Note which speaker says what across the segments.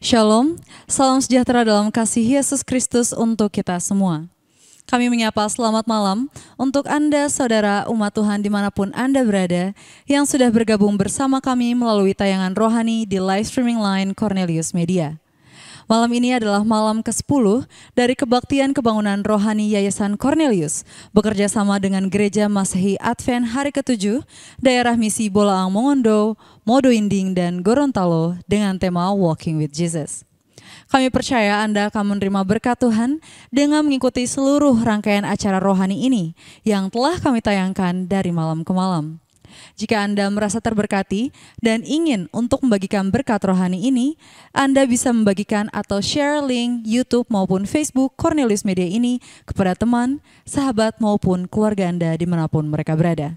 Speaker 1: Shalom, salam sejahtera dalam kasih Yesus Kristus untuk kita semua. Kami menyapa selamat malam untuk Anda saudara umat Tuhan dimanapun Anda berada yang sudah bergabung bersama kami melalui tayangan rohani di live streaming line Cornelius Media. Malam ini adalah malam ke-10 dari kebaktian kebangunan rohani Yayasan Cornelius bekerja sama dengan Gereja Masehi Advent Hari ke-7 daerah misi Bolaang Mongondo, Modo Inding, dan Gorontalo dengan tema Walking with Jesus. Kami percaya Anda akan menerima berkat Tuhan dengan mengikuti seluruh rangkaian acara rohani ini yang telah kami tayangkan dari malam ke malam. Jika Anda merasa terberkati dan ingin untuk membagikan berkat rohani ini, Anda bisa membagikan atau share link YouTube maupun Facebook Cornelius Media ini kepada teman, sahabat maupun keluarga Anda dimanapun mereka berada.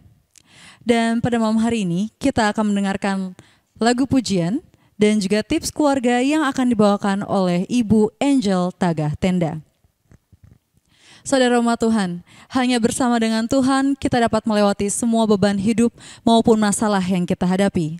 Speaker 1: Dan pada malam hari ini kita akan mendengarkan lagu pujian dan juga tips keluarga yang akan dibawakan oleh Ibu Angel Tagah Tenda. Saudara umat Tuhan, hanya bersama dengan Tuhan kita dapat melewati semua beban hidup maupun masalah yang kita hadapi.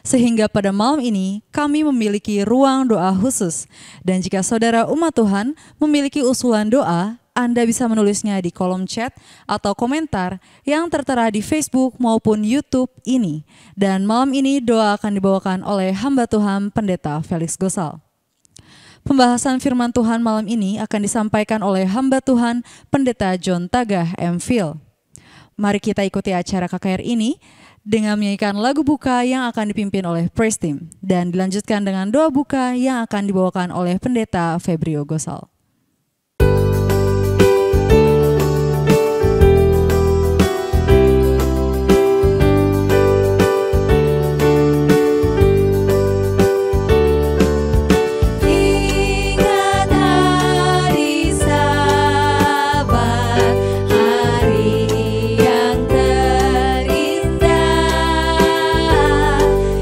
Speaker 1: Sehingga pada malam ini kami memiliki ruang doa khusus. Dan jika saudara umat Tuhan memiliki usulan doa, Anda bisa menulisnya di kolom chat atau komentar yang tertera di Facebook maupun YouTube ini. Dan malam ini doa akan dibawakan oleh hamba Tuhan Pendeta Felix Gosal. Pembahasan firman Tuhan malam ini akan disampaikan oleh hamba Tuhan Pendeta John Tagah M. Phil. Mari kita ikuti acara KKR ini dengan menyanyikan lagu buka yang akan dipimpin oleh Praise Team dan dilanjutkan dengan doa buka yang akan dibawakan oleh Pendeta Febrio Gosal.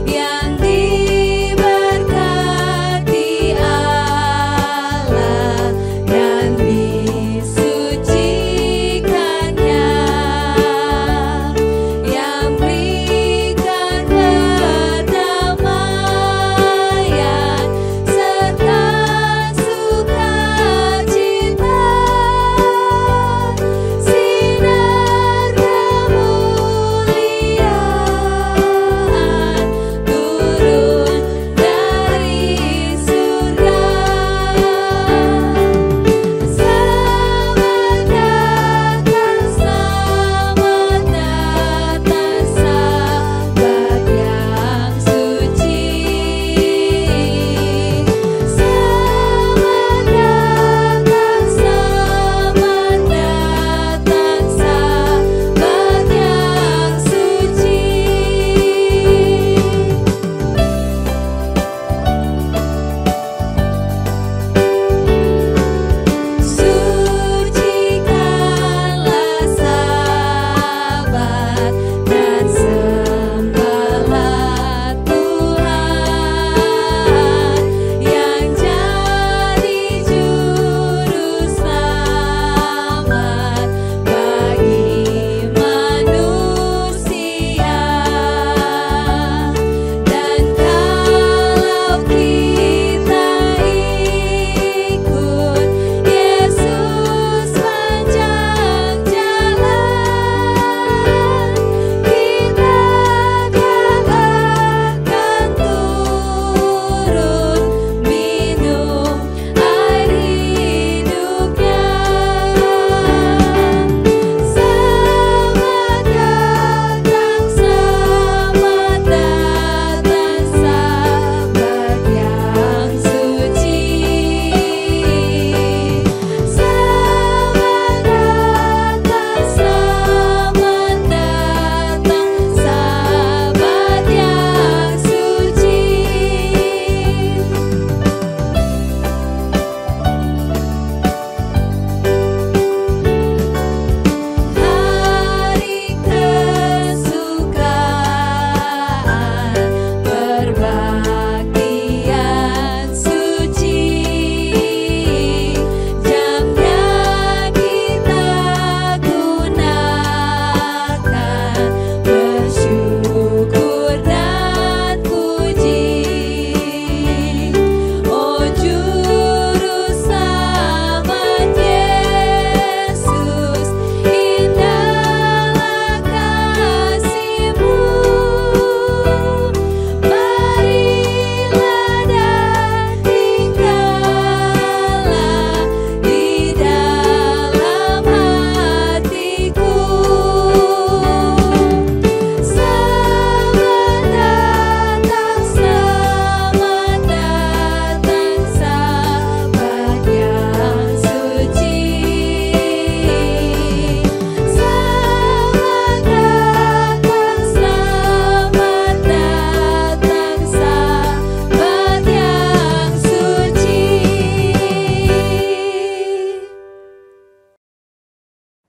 Speaker 2: Yang diberkati Allah.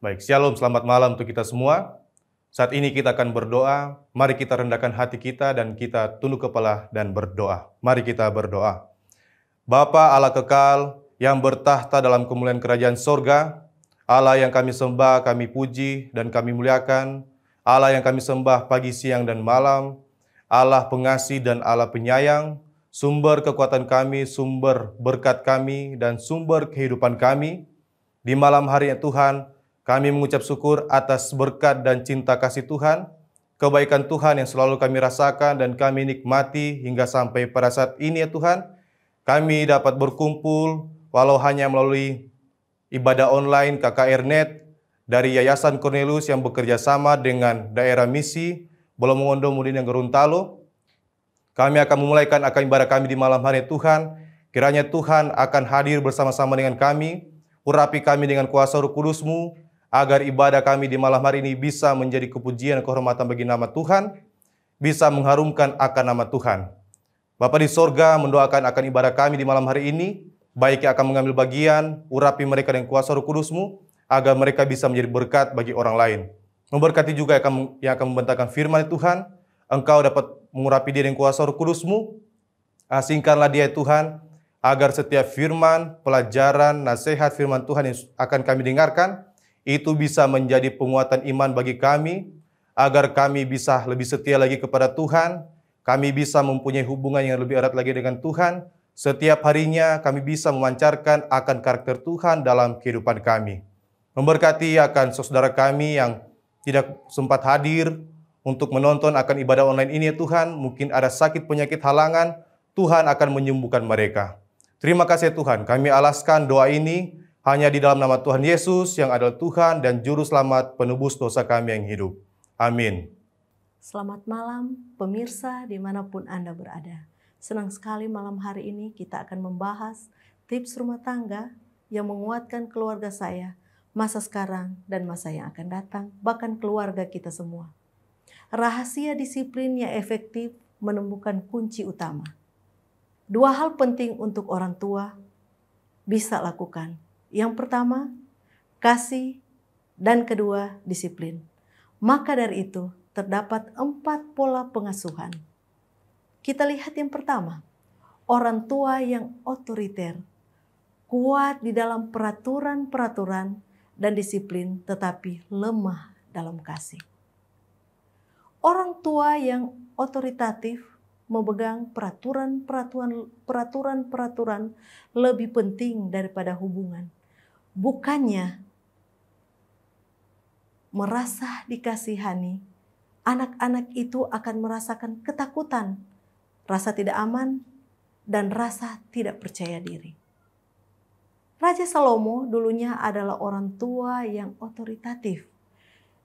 Speaker 2: Baik, shalom, selamat malam untuk kita semua. Saat ini kita akan berdoa. Mari kita rendahkan hati kita dan kita tunduk kepala dan berdoa. Mari kita berdoa. Bapa Allah kekal yang bertahta dalam kemuliaan kerajaan sorga, Allah yang kami sembah, kami puji, dan kami muliakan, Allah yang kami sembah pagi, siang, dan malam, Allah pengasih dan Allah penyayang, sumber kekuatan kami, sumber berkat kami, dan sumber kehidupan kami. Di malam hari ya Tuhan, kami mengucap syukur atas berkat dan cinta kasih Tuhan, kebaikan Tuhan yang selalu kami rasakan dan kami nikmati hingga sampai pada saat ini ya Tuhan. Kami dapat berkumpul walau hanya melalui ibadah online KKR.net dari Yayasan Cornelius yang bekerja sama dengan daerah misi Bolongondo Mudin yang Gorontalo. Kami akan memulaikan ibadah kami di malam hari Tuhan. Kiranya Tuhan akan hadir bersama-sama dengan kami, urapi kami dengan kuasa Roh Kudus-Mu, agar ibadah kami di malam hari ini bisa menjadi kepujian dan kehormatan bagi nama Tuhan, bisa mengharumkan akan nama Tuhan. Bapa di sorga mendoakan akan ibadah kami di malam hari ini, baik yang akan mengambil bagian, urapi mereka dengan kuasa Roh Kudus-Mu, agar mereka bisa menjadi berkat bagi orang lain. Memberkati juga yang akan membentangkan firman Tuhan, Engkau dapat mengurapi dia dengan kuasa Roh Kudus-Mu, asingkanlah dia Tuhan, agar setiap firman, pelajaran, nasihat firman Tuhan yang akan kami dengarkan, itu bisa menjadi penguatan iman bagi kami, agar kami bisa lebih setia lagi kepada Tuhan, kami bisa mempunyai hubungan yang lebih erat lagi dengan Tuhan, setiap harinya kami bisa memancarkan akan karakter Tuhan dalam kehidupan kami. Memberkati akan saudara kami yang tidak sempat hadir untuk menonton akan ibadah online ini ya Tuhan, mungkin ada sakit penyakit halangan, Tuhan akan menyembuhkan mereka. Terima kasih Tuhan, kami alaskan doa ini hanya di dalam nama Tuhan Yesus yang adalah Tuhan dan Juru Selamat penebus dosa kami yang hidup. Amin.
Speaker 3: Selamat malam pemirsa dimanapun Anda berada. Senang sekali malam hari ini kita akan membahas tips rumah tangga yang menguatkan keluarga saya, masa sekarang dan masa yang akan datang, bahkan keluarga kita semua. Rahasia disiplin yang efektif menemukan kunci utama. Dua hal penting untuk orang tua bisa lakukan. Yang pertama, kasih, dan kedua, disiplin. Maka dari itu, terdapat 4 pola pengasuhan. Kita lihat yang pertama, orang tua yang otoriter, kuat di dalam peraturan-peraturan dan disiplin, tetapi lemah dalam kasih. Orang tua yang otoritatif memegang peraturan-peraturan lebih penting daripada hubungan. Bukannya merasa dikasihani, anak-anak itu akan merasakan ketakutan, rasa tidak aman, dan rasa tidak percaya diri. Raja Salomo dulunya adalah orang tua yang otoritatif.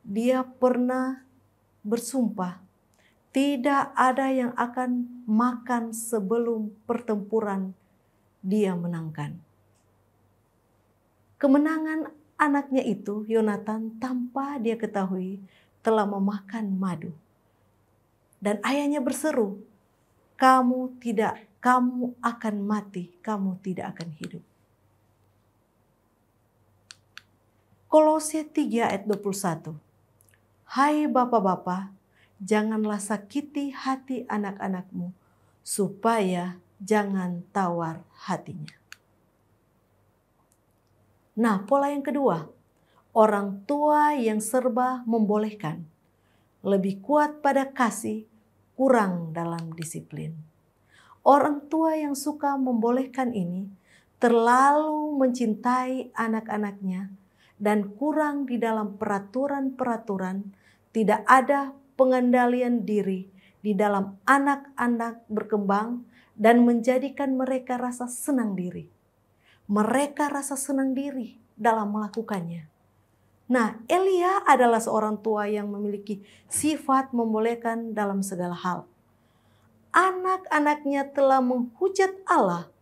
Speaker 3: Dia pernah bersumpah, tidak ada yang akan makan sebelum pertempuran dia menangkan. Kemenangan anaknya itu, Yonatan, tanpa dia ketahui telah memakan madu. Dan ayahnya berseru, kamu akan mati, kamu tidak akan hidup. Kolose 3 ayat 21. Hai bapak-bapak, janganlah sakiti hati anak-anakmu, supaya jangan tawar hatinya. Nah, pola yang kedua, orang tua yang serba membolehkan, lebih kuat pada kasih, kurang dalam disiplin. Orang tua yang suka membolehkan ini terlalu mencintai anak-anaknya dan kurang di dalam peraturan-peraturan, tidak ada pengendalian diri di dalam anak-anak berkembang dan menjadikan mereka rasa senang diri. Mereka rasa senang diri dalam melakukannya. Nah, Elia adalah seorang tua yang memiliki sifat membolehkan dalam segala hal. Anak-anaknya telah menghujat Allah.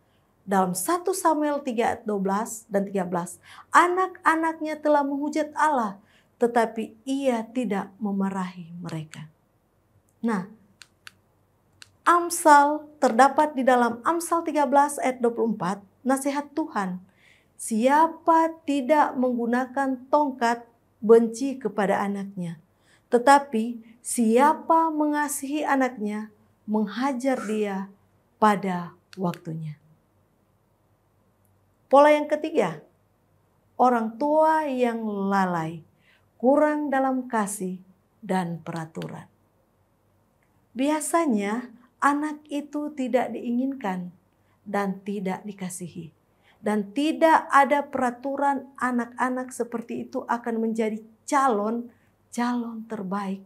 Speaker 3: Dalam 1 Samuel 3 ayat 12 dan 13, anak-anaknya telah menghujat Allah, tetapi ia tidak memarahi mereka. Nah, Amsal terdapat di dalam Amsal 13 ayat 24, nasihat Tuhan. Siapa tidak menggunakan tongkat benci kepada anaknya. Tetapi siapa mengasihi anaknya, menghajar dia pada waktunya. Pola yang ketiga, orang tua yang lalai, kurang dalam kasih dan peraturan. Biasanya anak itu tidak diinginkan dan tidak dikasihi. Dan tidak ada peraturan anak-anak seperti itu akan menjadi calon terbaik.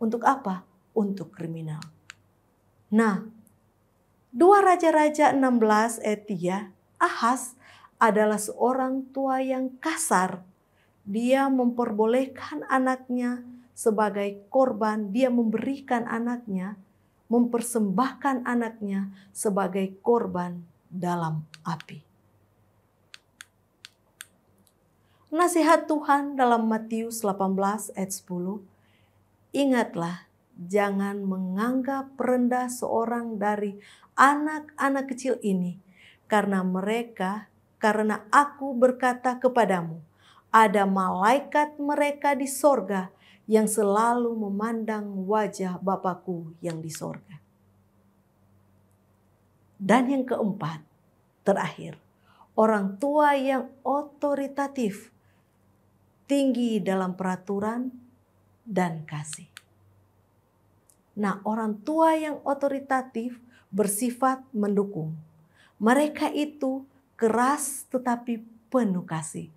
Speaker 3: Untuk apa? Untuk kriminal. Nah, 2 Raja-Raja 16 ayat 3, Ahaz adalah seorang tua yang kasar. Dia memperbolehkan anaknya sebagai korban, dia memberikan anaknya, mempersembahkan anaknya sebagai korban dalam api. Nasihat Tuhan dalam Matius 18 ayat 10, ingatlah, jangan menganggap rendah seorang dari anak-anak kecil ini, karena aku berkata kepadamu, ada malaikat mereka di sorga yang selalu memandang wajah Bapakku yang di sorga. Dan yang keempat, terakhir, orang tua yang otoritatif, tinggi dalam peraturan dan kasih. Nah, orang tua yang otoritatif bersifat mendukung. Mereka itu keras tetapi penuh kasih.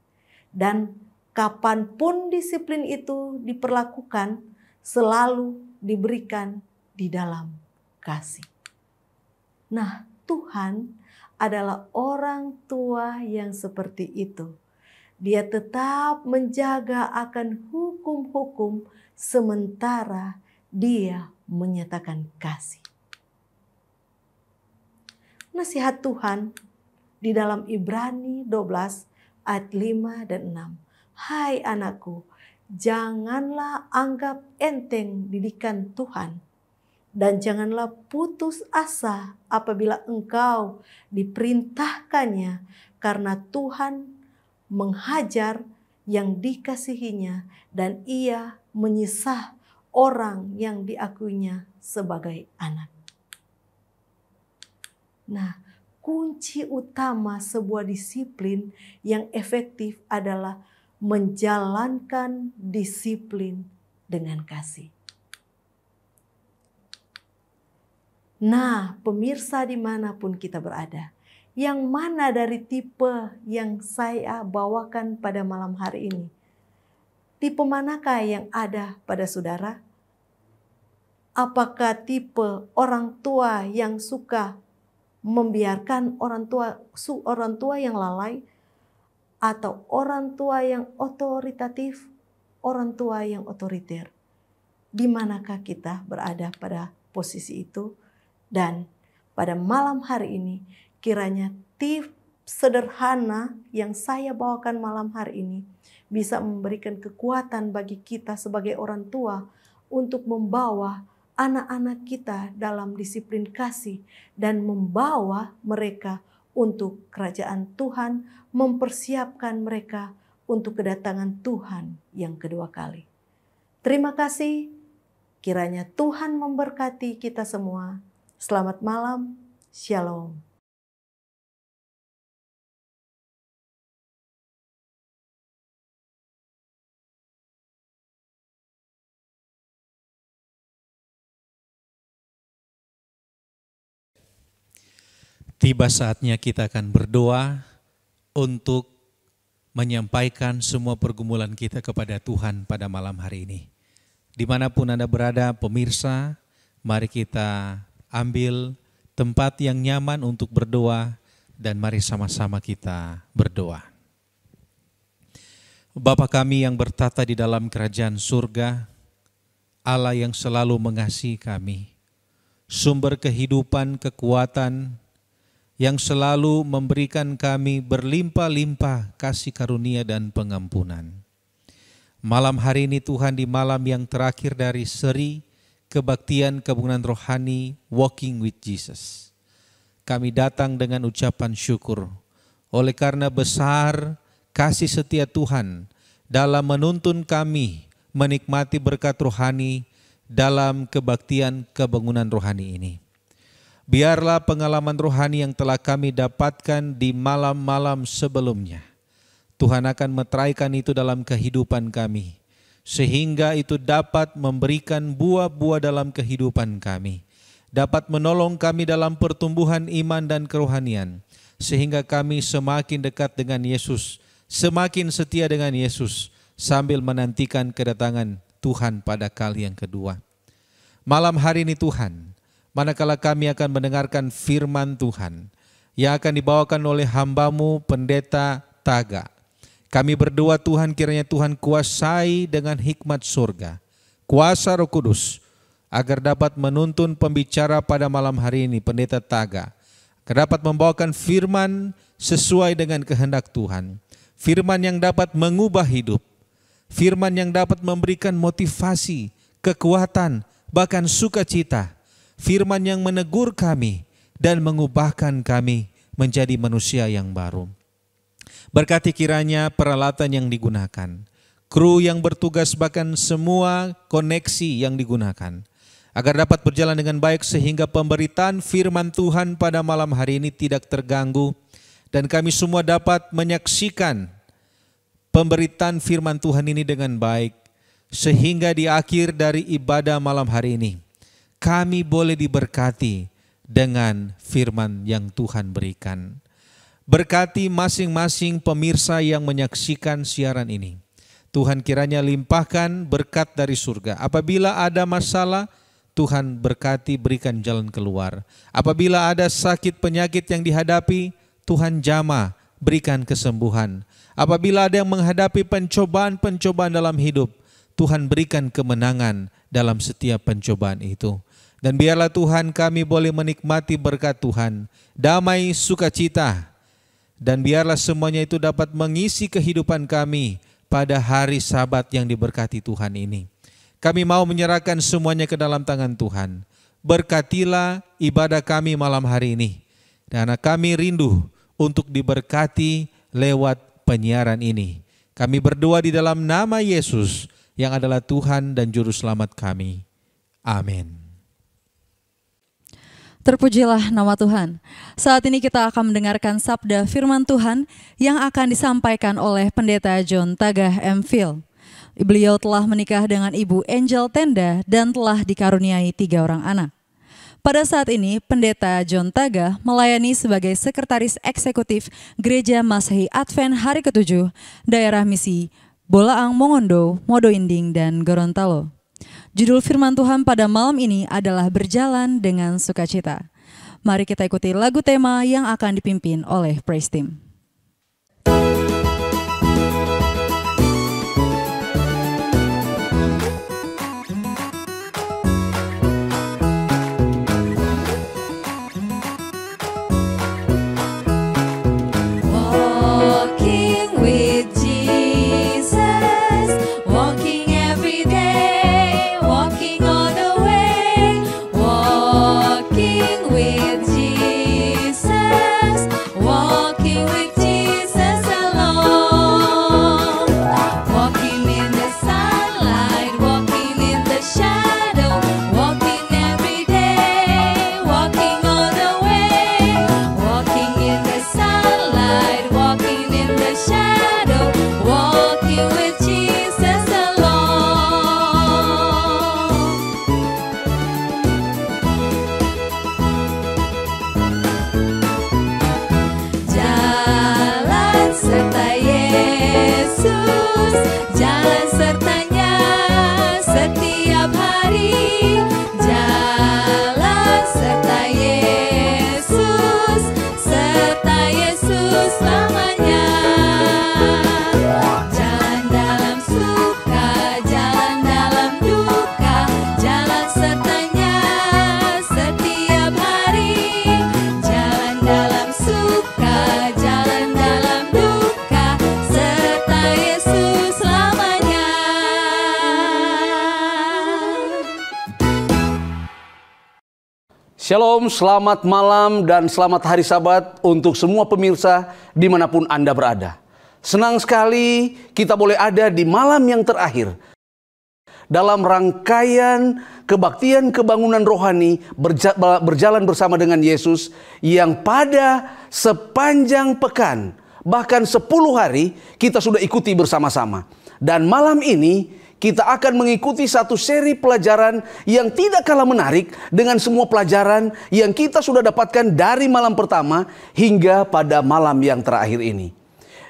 Speaker 3: Dan kapanpun disiplin itu diperlakukan, selalu diberikan di dalam kasih. Nah, Tuhan adalah orang tua yang seperti itu. Dia tetap menjaga akan hukum-hukum sementara dia menyatakan kasih. Nasihat Tuhan di dalam Ibrani 12 ayat 5 dan 6. Hai anakku, janganlah anggap enteng didikan Tuhan. Dan janganlah putus asa apabila engkau diperintahkannya, karena Tuhan menghajar yang dikasihinya dan ia menyisah orang yang diakuinya sebagai anak. Nah, kunci utama sebuah disiplin yang efektif adalah menjalankan disiplin dengan kasih. Nah, pemirsa dimanapun kita berada, yang mana dari tipe yang saya bawakan pada malam hari ini? Tipe manakah yang ada pada saudara? Apakah tipe orang tua yang suka membiarkan orang tua yang lalai, atau orang tua yang otoritatif, orang tua yang otoriter? Di manakah kita berada pada posisi itu? Dan pada malam hari ini, kiranya tips sederhana yang saya bawakan malam hari ini bisa memberikan kekuatan bagi kita sebagai orang tua untuk membawa anak-anak kita dalam disiplin kasih dan membawa mereka untuk kerajaan Tuhan, mempersiapkan mereka untuk kedatangan Tuhan yang kedua kali. Terima kasih, kiranya Tuhan memberkati kita semua. Selamat malam, Shalom.
Speaker 4: Tiba saatnya kita akan berdoa untuk menyampaikan semua pergumulan kita kepada Tuhan pada malam hari ini. Dimanapun Anda berada, pemirsa, mari kita ambil tempat yang nyaman untuk berdoa dan mari sama-sama kita berdoa. Bapa kami yang bertata di dalam kerajaan surga, Allah yang selalu mengasihi kami, sumber kehidupan, kekuatan, yang selalu memberikan kami berlimpah-limpah kasih karunia dan pengampunan. Malam hari ini Tuhan, di malam yang terakhir dari seri kebaktian kebangunan rohani Walking with Jesus, kami datang dengan ucapan syukur oleh karena besar kasih setia Tuhan dalam menuntun kami menikmati berkat rohani dalam kebaktian kebangunan rohani ini. Biarlah pengalaman rohani yang telah kami dapatkan di malam-malam sebelumnya, Tuhan akan meteraikan itu dalam kehidupan kami, sehingga itu dapat memberikan buah-buah dalam kehidupan kami, dapat menolong kami dalam pertumbuhan iman dan kerohanian, sehingga kami semakin dekat dengan Yesus, semakin setia dengan Yesus, sambil menantikan kedatangan Tuhan pada kali yang kedua. Malam hari ini Tuhan, manakala kami akan mendengarkan firman Tuhan yang akan dibawakan oleh hamba-Mu Pendeta Taga, kami berdoa Tuhan, kiranya Tuhan kuasai dengan hikmat surga, kuasa Roh Kudus, agar dapat menuntun pembicara pada malam hari ini, Pendeta Taga, agar dapat membawakan firman sesuai dengan kehendak Tuhan, firman yang dapat mengubah hidup, firman yang dapat memberikan motivasi, kekuatan, bahkan sukacita, firman yang menegur kami dan mengubahkan kami menjadi manusia yang baru. Berkati kiranya peralatan yang digunakan, kru yang bertugas, bahkan semua koneksi yang digunakan, agar dapat berjalan dengan baik sehingga pemberitaan firman Tuhan pada malam hari ini tidak terganggu dan kami semua dapat menyaksikan pemberitaan firman Tuhan ini dengan baik, sehingga di akhir dari ibadah malam hari ini kami boleh diberkati dengan firman yang Tuhan berikan. Berkati masing-masing pemirsa yang menyaksikan siaran ini. Tuhan kiranya limpahkan berkat dari surga. Apabila ada masalah, Tuhan berkati, berikan jalan keluar. Apabila ada sakit penyakit yang dihadapi, Tuhan jamah, berikan kesembuhan. Apabila ada yang menghadapi pencobaan-pencobaan dalam hidup, Tuhan berikan kemenangan dalam setiap pencobaan itu. Dan biarlah Tuhan kami boleh menikmati berkat Tuhan, damai, sukacita, dan biarlah semuanya itu dapat mengisi kehidupan kami pada hari Sabat yang diberkati Tuhan ini. Kami mau menyerahkan semuanya ke dalam tangan Tuhan. Berkatilah ibadah kami malam hari ini, dan kami rindu untuk diberkati lewat penyiaran ini. Kami berdoa di dalam nama Yesus yang adalah Tuhan dan Juru Selamat kami. Amin.
Speaker 1: Terpujilah nama Tuhan. Saat ini kita akan mendengarkan sabda firman Tuhan yang akan disampaikan oleh Pendeta John Tagah M.Phil. Beliau telah menikah dengan Ibu Angel Tenda dan telah dikaruniai 3 orang anak. Pada saat ini, Pendeta John Tagah melayani sebagai Sekretaris Eksekutif Gereja Masehi Advent Hari ke-7, Daerah Misi Bolaang Mongondo, Modoinding, dan Gorontalo. Judul firman Tuhan pada malam ini adalah Berjalan dengan Sukacita. Mari kita ikuti lagu tema yang akan dipimpin oleh Praise Team.
Speaker 5: Shalom, selamat malam dan selamat hari Sabat untuk semua pemirsa dimanapun Anda berada. Senang sekali kita boleh ada di malam yang terakhir dalam rangkaian kebaktian kebangunan rohani berjalan bersama dengan Yesus yang pada sepanjang pekan, bahkan 10 hari kita sudah ikuti bersama-sama. Dan malam ini kita akan mengikuti satu seri pelajaran yang tidak kalah menarik dengan semua pelajaran yang kita sudah dapatkan dari malam pertama hingga pada malam yang terakhir ini.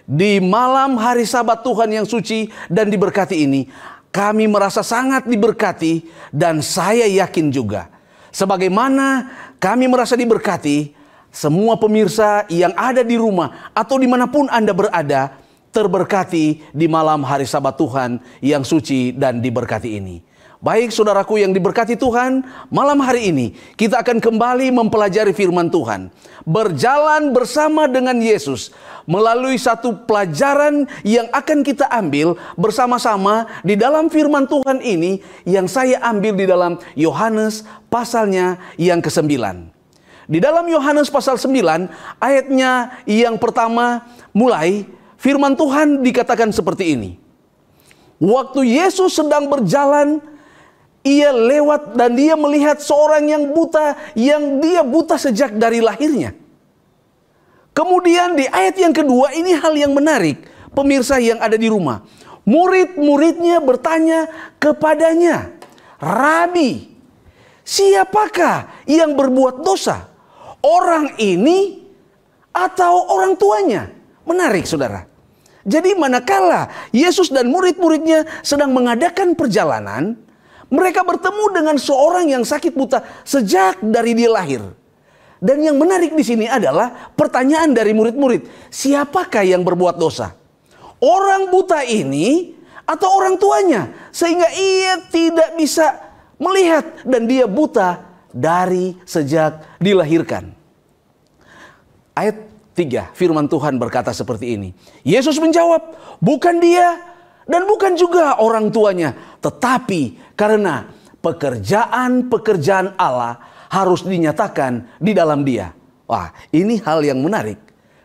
Speaker 5: Di malam hari Sabat Tuhan yang suci dan diberkati ini, kami merasa sangat diberkati dan saya yakin juga. Sebagaimana kami merasa diberkati, semua pemirsa yang ada di rumah atau dimanapun Anda berada, terberkati di malam hari Sabat Tuhan yang suci dan diberkati ini. Baik saudaraku yang diberkati Tuhan, malam hari ini kita akan kembali mempelajari firman Tuhan. Berjalan bersama dengan Yesus melalui satu pelajaran yang akan kita ambil bersama-sama di dalam firman Tuhan ini yang saya ambil di dalam Yohanes pasalnya yang ke-9. Di dalam Yohanes pasal 9 ayatnya yang pertama mulai, firman Tuhan dikatakan seperti ini. Waktu Yesus sedang berjalan, ia lewat dan dia melihat seorang yang buta, yang dia buta sejak dari lahirnya. Kemudian di ayat yang kedua, ini hal yang menarik, pemirsa yang ada di rumah. Murid-muridnya bertanya kepadanya, "Rabi, siapakah yang berbuat dosa? Orang ini atau orang tuanya?" Menarik saudara. Jadi manakala Yesus dan murid-muridnya sedang mengadakan perjalanan, mereka bertemu dengan seorang yang sakit buta sejak dari dia lahir. Dan yang menarik di sini adalah pertanyaan dari murid-murid, siapakah yang berbuat dosa? Orang buta ini atau orang tuanya? Sehingga ia tidak bisa melihat dan dia buta dari sejak dilahirkan. Ayat 3, firman Tuhan berkata seperti ini. Yesus menjawab, bukan dia dan bukan juga orang tuanya, tetapi karena pekerjaan-pekerjaan Allah harus dinyatakan di dalam dia. Wah, ini hal yang menarik.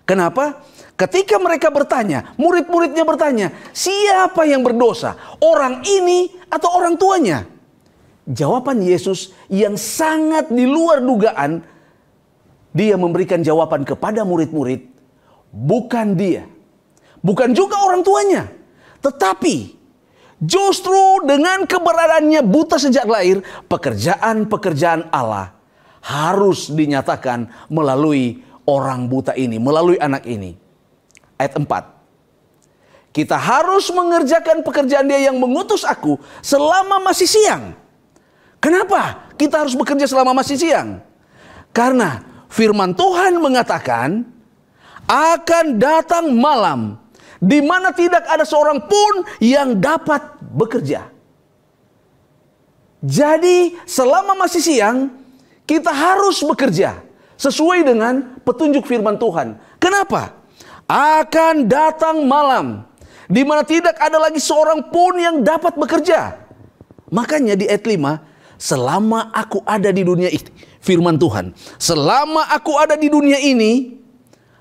Speaker 5: Kenapa? Ketika mereka bertanya, murid-muridnya bertanya, siapa yang berdosa? Orang ini atau orang tuanya? Jawaban Yesus yang sangat di luar dugaan, dia memberikan jawaban kepada murid-murid, bukan dia, bukan juga orang tuanya, tetapi justru dengan keberadaannya buta sejak lahir, pekerjaan-pekerjaan Allah harus dinyatakan melalui orang buta ini, melalui anak ini. Ayat 4. Kita harus mengerjakan pekerjaan dia yang mengutus aku selama masih siang. Kenapa kita harus bekerja selama masih siang? Karena firman Tuhan mengatakan akan datang malam di mana tidak ada seorang pun yang dapat bekerja. Jadi selama masih siang kita harus bekerja sesuai dengan petunjuk firman Tuhan. Kenapa? Akan datang malam di mana tidak ada lagi seorang pun yang dapat bekerja. Makanya di ayat 5, selama aku ada di dunia ini, firman Tuhan, selama aku ada di dunia ini,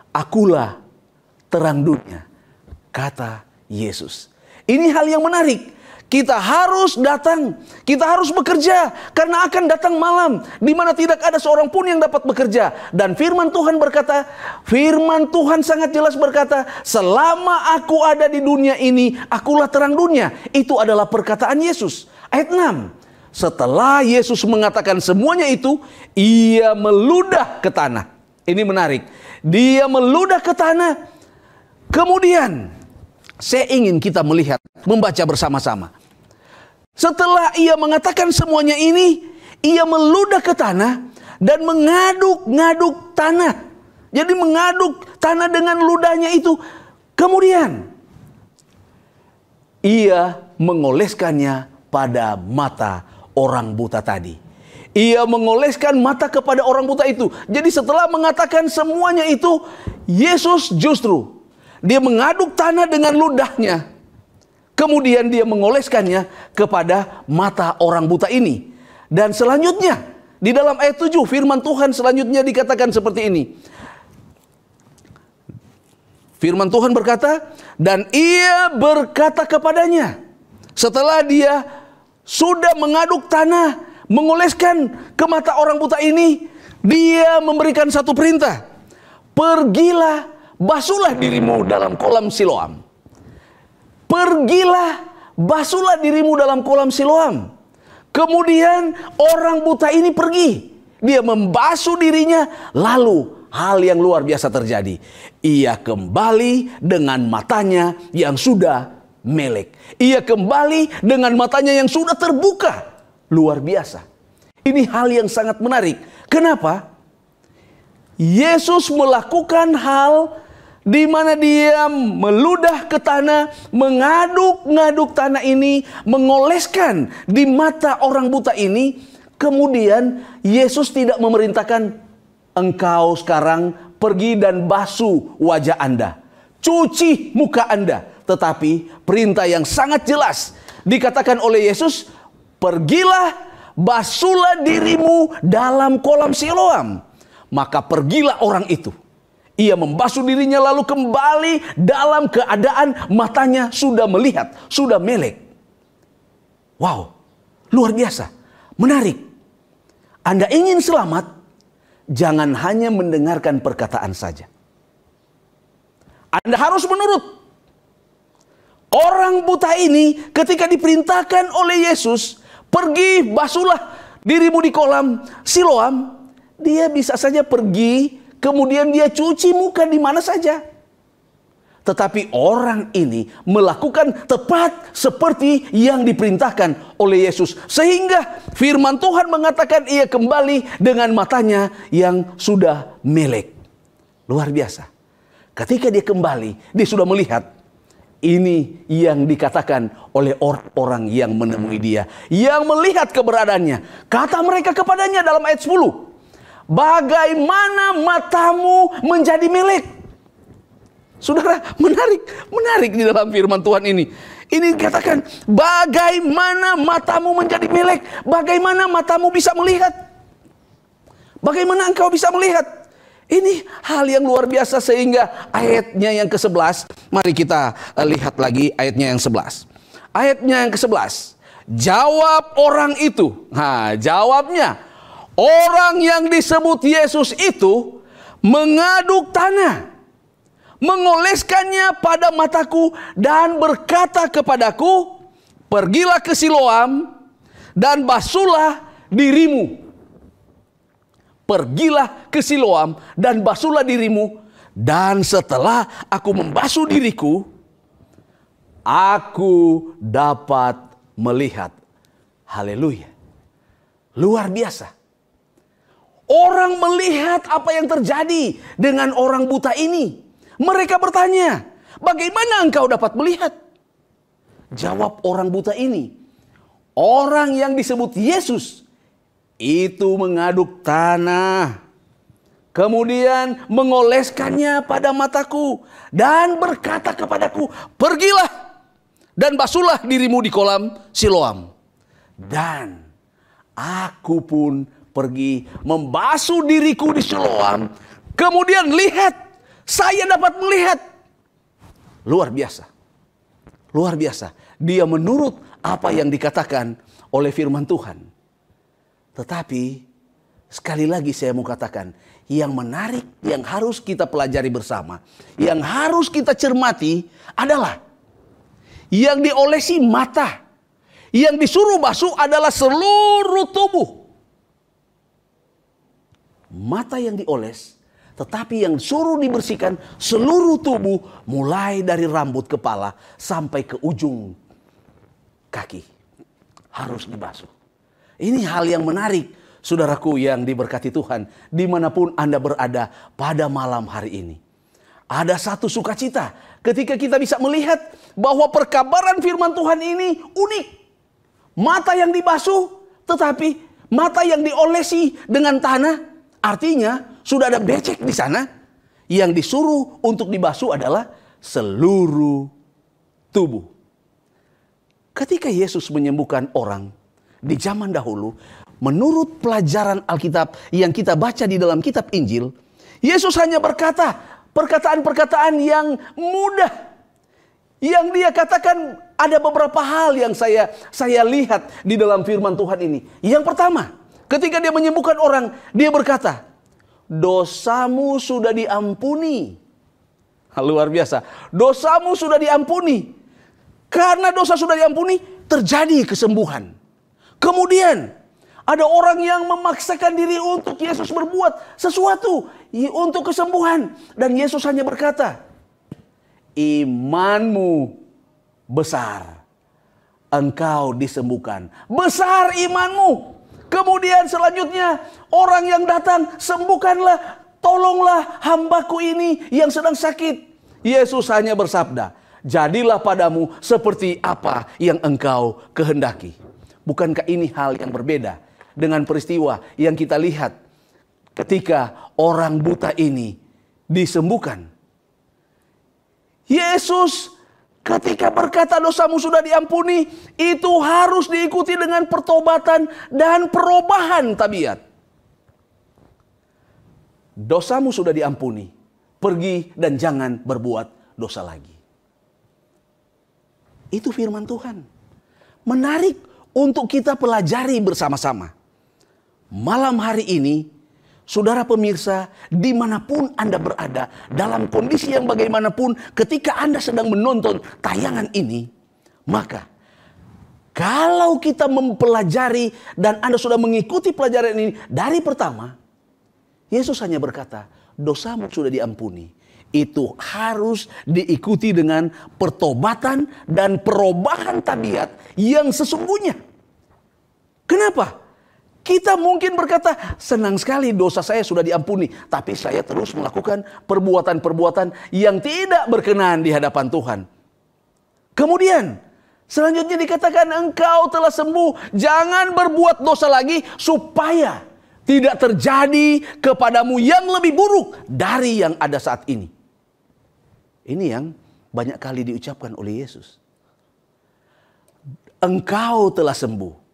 Speaker 5: akulah terang dunia, kata Yesus. Ini hal yang menarik. Kita harus datang, kita harus bekerja karena akan datang malam di mana tidak ada seorang pun yang dapat bekerja. Dan firman Tuhan berkata, firman Tuhan sangat jelas berkata, selama aku ada di dunia ini, akulah terang dunia. Itu adalah perkataan Yesus. Ayat 6. Setelah Yesus mengatakan semuanya itu, ia meludah ke tanah. Ini menarik. Dia meludah ke tanah. Kemudian saya ingin kita melihat, membaca bersama-sama. Setelah ia mengatakan semuanya ini, ia meludah ke tanah dan mengaduk-ngaduk tanah. Jadi mengaduk tanah dengan ludahnya itu. Kemudian ia mengoleskannya pada mata orang buta tadi. Ia mengoleskan mata kepada orang buta itu. Jadi setelah mengatakan semuanya itu, Yesus justru dia mengaduk tanah dengan ludahnya. Kemudian dia mengoleskannya kepada mata orang buta ini. Dan selanjutnya, di dalam ayat 7, firman Tuhan selanjutnya dikatakan seperti ini. Firman Tuhan berkata, dan ia berkata kepadanya, setelah dia sudah mengaduk tanah, mengoleskan ke mata orang buta ini, dia memberikan satu perintah. Pergilah, basuhlah dirimu dalam kolam Siloam. Pergilah, basuhlah dirimu dalam kolam Siloam. Kemudian orang buta ini pergi. Dia membasuh dirinya, lalu hal yang luar biasa terjadi. Ia kembali dengan matanya yang sudah melek. Ia kembali dengan matanya yang sudah terbuka. Luar biasa. Ini hal yang sangat menarik. Kenapa? Yesus melakukan hal di mana dia meludah ke tanah, mengaduk-ngaduk tanah ini, mengoleskan di mata orang buta ini. Kemudian Yesus tidak memerintahkan, engkau sekarang pergi dan basuh wajah Anda, cuci muka Anda. Tetapi perintah yang sangat jelas dikatakan oleh Yesus, pergilah, basuhlah dirimu dalam kolam Siloam. Maka pergilah orang itu. Ia membasuh dirinya lalu kembali dalam keadaan matanya sudah melihat, sudah melek. Wow, luar biasa, menarik. Anda ingin selamat, jangan hanya mendengarkan perkataan saja. Anda harus menurut. Orang buta ini ketika diperintahkan oleh Yesus, pergi basuhlah dirimu di kolam Siloam, dia bisa saja pergi, kemudian dia cuci muka di mana saja. Tetapi orang ini melakukan tepat seperti yang diperintahkan oleh Yesus. Sehingga firman Tuhan mengatakan ia kembali dengan matanya yang sudah melek. Luar biasa. Ketika dia kembali, dia sudah melihat. Ini yang dikatakan oleh orang-orang yang menemui dia. Yang melihat keberadaannya. Kata mereka kepadanya dalam ayat 10. Bagaimana matamu menjadi melek? Saudara, menarik di dalam firman Tuhan ini. Ini dikatakan, bagaimana matamu menjadi melek? Bagaimana matamu bisa melihat? Bagaimana engkau bisa melihat? Ini hal yang luar biasa sehingga ayatnya yang ke-11, mari kita lihat lagi ayatnya yang 11. Ayatnya yang ke-11, jawab orang itu. Nah, jawabnya, orang yang disebut Yesus itu mengaduk tanah, mengoleskannya pada mataku dan berkata kepadaku, pergilah ke Siloam dan basuhlah dirimu. Pergilah ke Siloam dan basuhlah dirimu. Dan setelah aku membasuh diriku, aku dapat melihat. Haleluya. Luar biasa. Orang melihat apa yang terjadi dengan orang buta ini. Mereka bertanya, bagaimana engkau dapat melihat? Jawab orang buta ini, orang yang disebut Yesus itu mengaduk tanah, kemudian mengoleskannya pada mataku dan berkata kepadaku, pergilah dan basuhlah dirimu di kolam Siloam. Dan aku pun pergi membasuh diriku di Siloam, kemudian lihat, saya dapat melihat. Luar biasa. Luar biasa. Dia menurut apa yang dikatakan oleh firman Tuhan. Tetapi sekali lagi saya mau katakan, yang menarik, yang harus kita pelajari bersama, yang harus kita cermati adalah yang diolesi mata, yang disuruh basuh adalah seluruh tubuh. Mata yang dioles, tetapi yang suruh dibersihkan seluruh tubuh, mulai dari rambut kepala sampai ke ujung kaki. Harus dibasuh. Ini hal yang menarik, saudaraku yang diberkati Tuhan, dimanapun Anda berada pada malam hari ini. Ada satu sukacita ketika kita bisa melihat bahwa perkabaran firman Tuhan ini unik. Mata yang dibasuh, tetapi mata yang diolesi dengan tanah, artinya sudah ada becek di sana. Yang disuruh untuk dibasuh adalah seluruh tubuh. Ketika Yesus menyembuhkan orang di zaman dahulu, menurut pelajaran Alkitab yang kita baca di dalam kitab Injil, Yesus hanya berkata, perkataan-perkataan yang mudah. Yang dia katakan ada beberapa hal yang saya lihat di dalam firman Tuhan ini. Yang pertama, ketika dia menyembuhkan orang, dia berkata, dosamu sudah diampuni. Luar biasa. Dosamu sudah diampuni. Karena dosa sudah diampuni, terjadi kesembuhan. Kemudian, ada orang yang memaksakan diri untuk Yesus berbuat sesuatu untuk kesembuhan. Dan Yesus hanya berkata, imanmu besar, engkau disembuhkan. Besar imanmu. Kemudian selanjutnya, orang yang datang, sembuhkanlah, tolonglah hambaku ini yang sedang sakit. Yesus hanya bersabda, jadilah padamu seperti apa yang engkau kehendaki. Bukankah ini hal yang berbeda dengan peristiwa yang kita lihat ketika orang buta ini disembuhkan? Yesus ketika berkata dosamu sudah diampuni, itu harus diikuti dengan pertobatan dan perubahan tabiat. Dosamu sudah diampuni, pergi dan jangan berbuat dosa lagi. Itu firman Tuhan. Menarik untuk kita pelajari bersama-sama. Malam hari ini, saudara pemirsa, dimanapun Anda berada, dalam kondisi yang bagaimanapun, ketika Anda sedang menonton tayangan ini, maka kalau kita mempelajari dan Anda sudah mengikuti pelajaran ini dari pertama, Yesus hanya berkata, dosamu sudah diampuni. Itu harus diikuti dengan pertobatan dan perubahan tabiat yang sesungguhnya. Kenapa? Kita mungkin berkata, senang sekali dosa saya sudah diampuni. Tapi saya terus melakukan perbuatan-perbuatan yang tidak berkenan di hadapan Tuhan. Kemudian, selanjutnya dikatakan, engkau telah sembuh. Jangan berbuat dosa lagi supaya tidak terjadi kepadamu yang lebih buruk dari yang ada saat ini. Ini yang banyak kali diucapkan oleh Yesus. Engkau telah sembuh.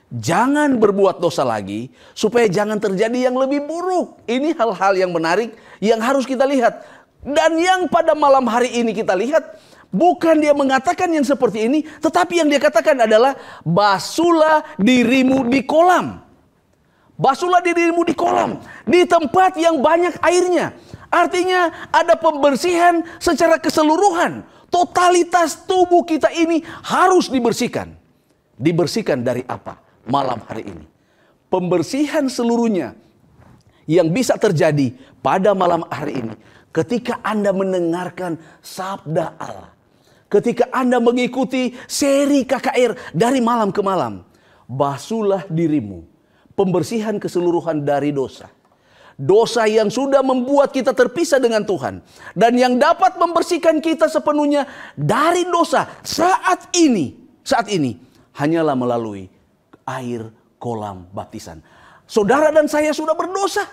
Speaker 5: Jangan berbuat dosa lagi supaya jangan terjadi yang lebih buruk. Ini hal-hal yang menarik yang harus kita lihat. Dan yang pada malam hari ini kita lihat, bukan dia mengatakan yang seperti ini, tetapi yang dia katakan adalah basuhlah dirimu di kolam. Basuhlah dirimu di kolam, di tempat yang banyak airnya. Artinya ada pembersihan secara keseluruhan. Totalitas tubuh kita ini harus dibersihkan. Dibersihkan dari apa? Malam hari ini. Pembersihan seluruhnya yang bisa terjadi pada malam hari ini. Ketika Anda mendengarkan sabda Allah. Ketika Anda mengikuti seri KKR dari malam ke malam. Basuhlah dirimu. Pembersihan keseluruhan dari dosa. Dosa yang sudah membuat kita terpisah dengan Tuhan. Dan yang dapat membersihkan kita sepenuhnya dari dosa saat ini hanyalah melalui air kolam baptisan. Saudara dan saya sudah berdosa.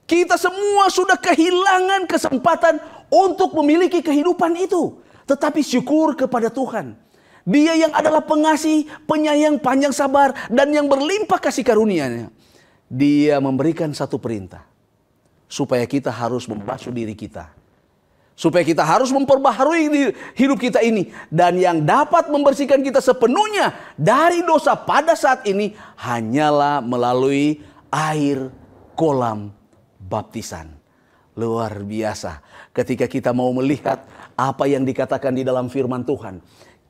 Speaker 5: Kita semua sudah kehilangan kesempatan untuk memiliki kehidupan itu. Tetapi syukur kepada Tuhan. Dia yang adalah pengasih, penyayang, panjang sabar, dan yang berlimpah kasih karunia-Nya. Dia memberikan satu perintah. Supaya kita harus membasuh diri kita. Supaya kita harus memperbaharui hidup kita ini. Dan yang dapat membersihkan kita sepenuhnya dari dosa pada saat ini hanyalah melalui air kolam baptisan. Luar biasa. Ketika kita mau melihat apa yang dikatakan di dalam firman Tuhan.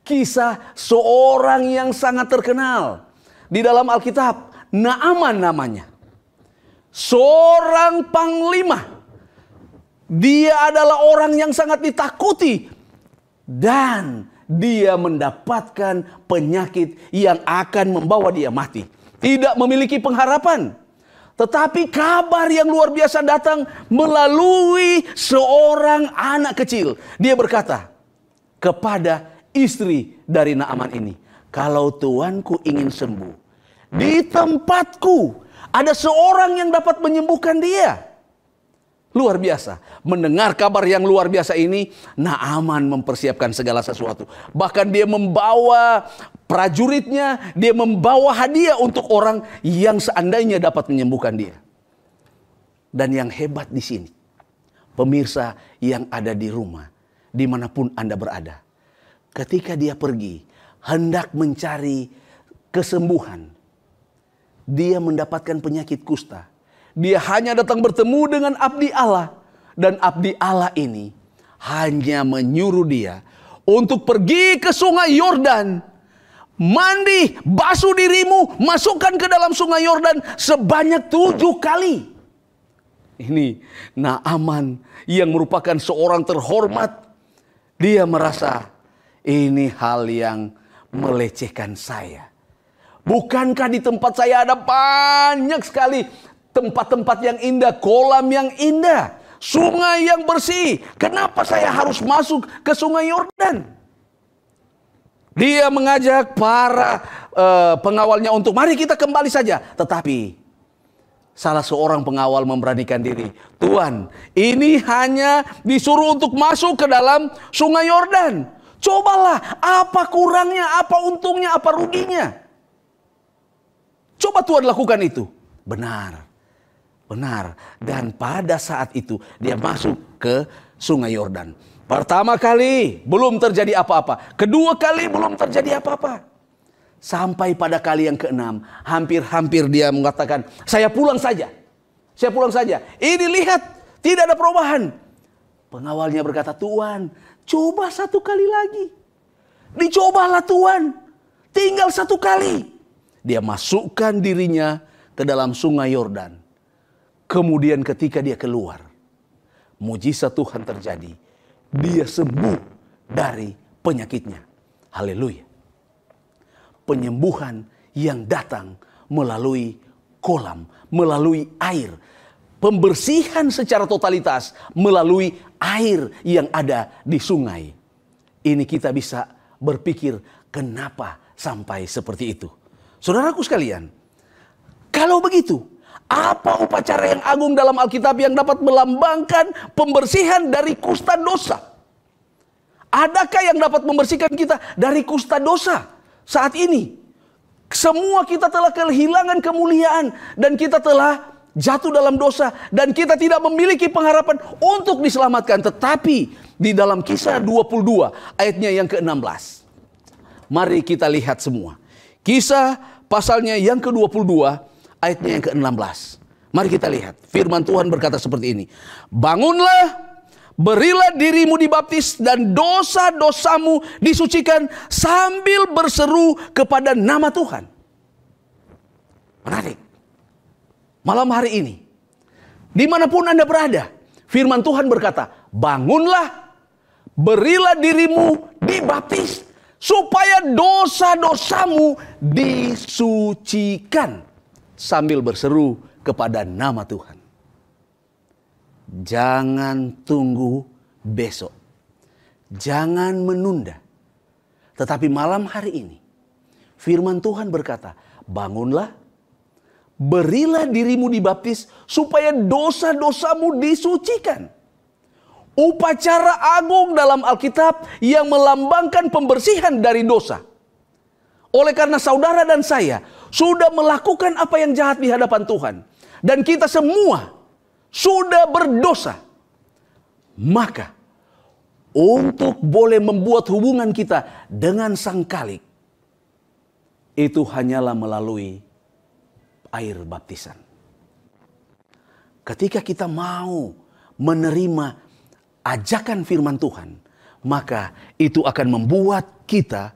Speaker 5: Kisah seorang yang sangat terkenal. Di dalam Alkitab. Naaman namanya. Seorang panglima. Dia adalah orang yang sangat ditakuti. Dan dia mendapatkan penyakit yang akan membawa dia mati. Tidak memiliki pengharapan. Tetapi kabar yang luar biasa datang melalui seorang anak kecil. Dia berkata kepada istri dari Naaman ini. Kalau tuanku ingin sembuh. Di tempatku ada seorang yang dapat menyembuhkan dia. Luar biasa. Mendengar kabar yang luar biasa ini, Naaman mempersiapkan segala sesuatu. Bahkan dia membawa prajuritnya, dia membawa hadiah untuk orang yang seandainya dapat menyembuhkan dia. Dan yang hebat di sini, pemirsa yang ada di rumah, dimanapun Anda berada. Ketika dia pergi, hendak mencari kesembuhan, dia mendapatkan penyakit kusta. Dia hanya datang bertemu dengan abdi Allah. Dan abdi Allah ini hanya menyuruh dia untuk pergi ke sungai Yordan. Mandi, basuh dirimu, masukkan ke dalam sungai Yordan sebanyak 7 kali. Ini Naaman yang merupakan seorang terhormat. Dia merasa ini hal yang melecehkan saya. Bukankah di tempat saya ada banyak sekali tempat-tempat yang indah, kolam yang indah, sungai yang bersih. Kenapa saya harus masuk ke sungai Yordan? Dia mengajak para pengawalnya untuk mari kita kembali saja. Tetapi salah seorang pengawal memberanikan diri. Tuan, ini hanya disuruh untuk masuk ke dalam sungai Yordan. Cobalah, apa kurangnya, apa untungnya, apa ruginya. Coba Tuan lakukan itu. Benar. Dan pada saat itu dia masuk ke sungai Yordan. Pertama kali belum terjadi apa-apa. Kedua kali belum terjadi apa-apa. Sampai pada kali yang ke-6, hampir-hampir dia mengatakan, saya pulang saja. Ini lihat, tidak ada perubahan. Pengawalnya berkata, Tuan, coba 1 kali lagi. Dicobalah Tuan, tinggal 1 kali. Dia masukkan dirinya ke dalam sungai Yordan. Kemudian ketika dia keluar, mujizat Tuhan terjadi. Dia sembuh dari penyakitnya. Haleluya. Penyembuhan yang datang melalui kolam, melalui air. Pembersihan secara totalitas melalui air yang ada di sungai. Ini kita bisa berpikir, kenapa sampai seperti itu? Saudaraku sekalian, kalau begitu, apa upacara yang agung dalam Alkitab yang dapat melambangkan pembersihan dari kusta dosa? Adakah yang dapat membersihkan kita dari kusta dosa saat ini? Semua kita telah kehilangan kemuliaan dan kita telah jatuh dalam dosa dan kita tidak memiliki pengharapan untuk diselamatkan. Tetapi di dalam Kisah 22 ayatnya yang ke-16. Mari kita lihat semua. Kisah pasalnya yang ke-22 ayatnya yang ke-16. Mari kita lihat. Firman Tuhan berkata seperti ini. Bangunlah, berilah dirimu dibaptis dan dosa-dosamu disucikan sambil berseru kepada nama Tuhan. Menarik. Malam hari ini, dimanapun Anda berada, firman Tuhan berkata, bangunlah, berilah dirimu dibaptis supaya dosa-dosamu disucikan sambil berseru kepada nama Tuhan. Jangan tunggu besok. Jangan menunda. Tetapi malam hari ini, firman Tuhan berkata, bangunlah, berilah dirimu dibaptis supaya dosa-dosamu disucikan. Upacara agung dalam Alkitab yang melambangkan pembersihan dari dosa. Oleh karena saudara dan saya sudah melakukan apa yang jahat di hadapan Tuhan. Dan kita semua sudah berdosa. Maka untuk boleh membuat hubungan kita dengan Sang Khalik, itu hanyalah melalui air baptisan. Ketika kita mau menerima ajakan firman Tuhan, maka itu akan membuat kita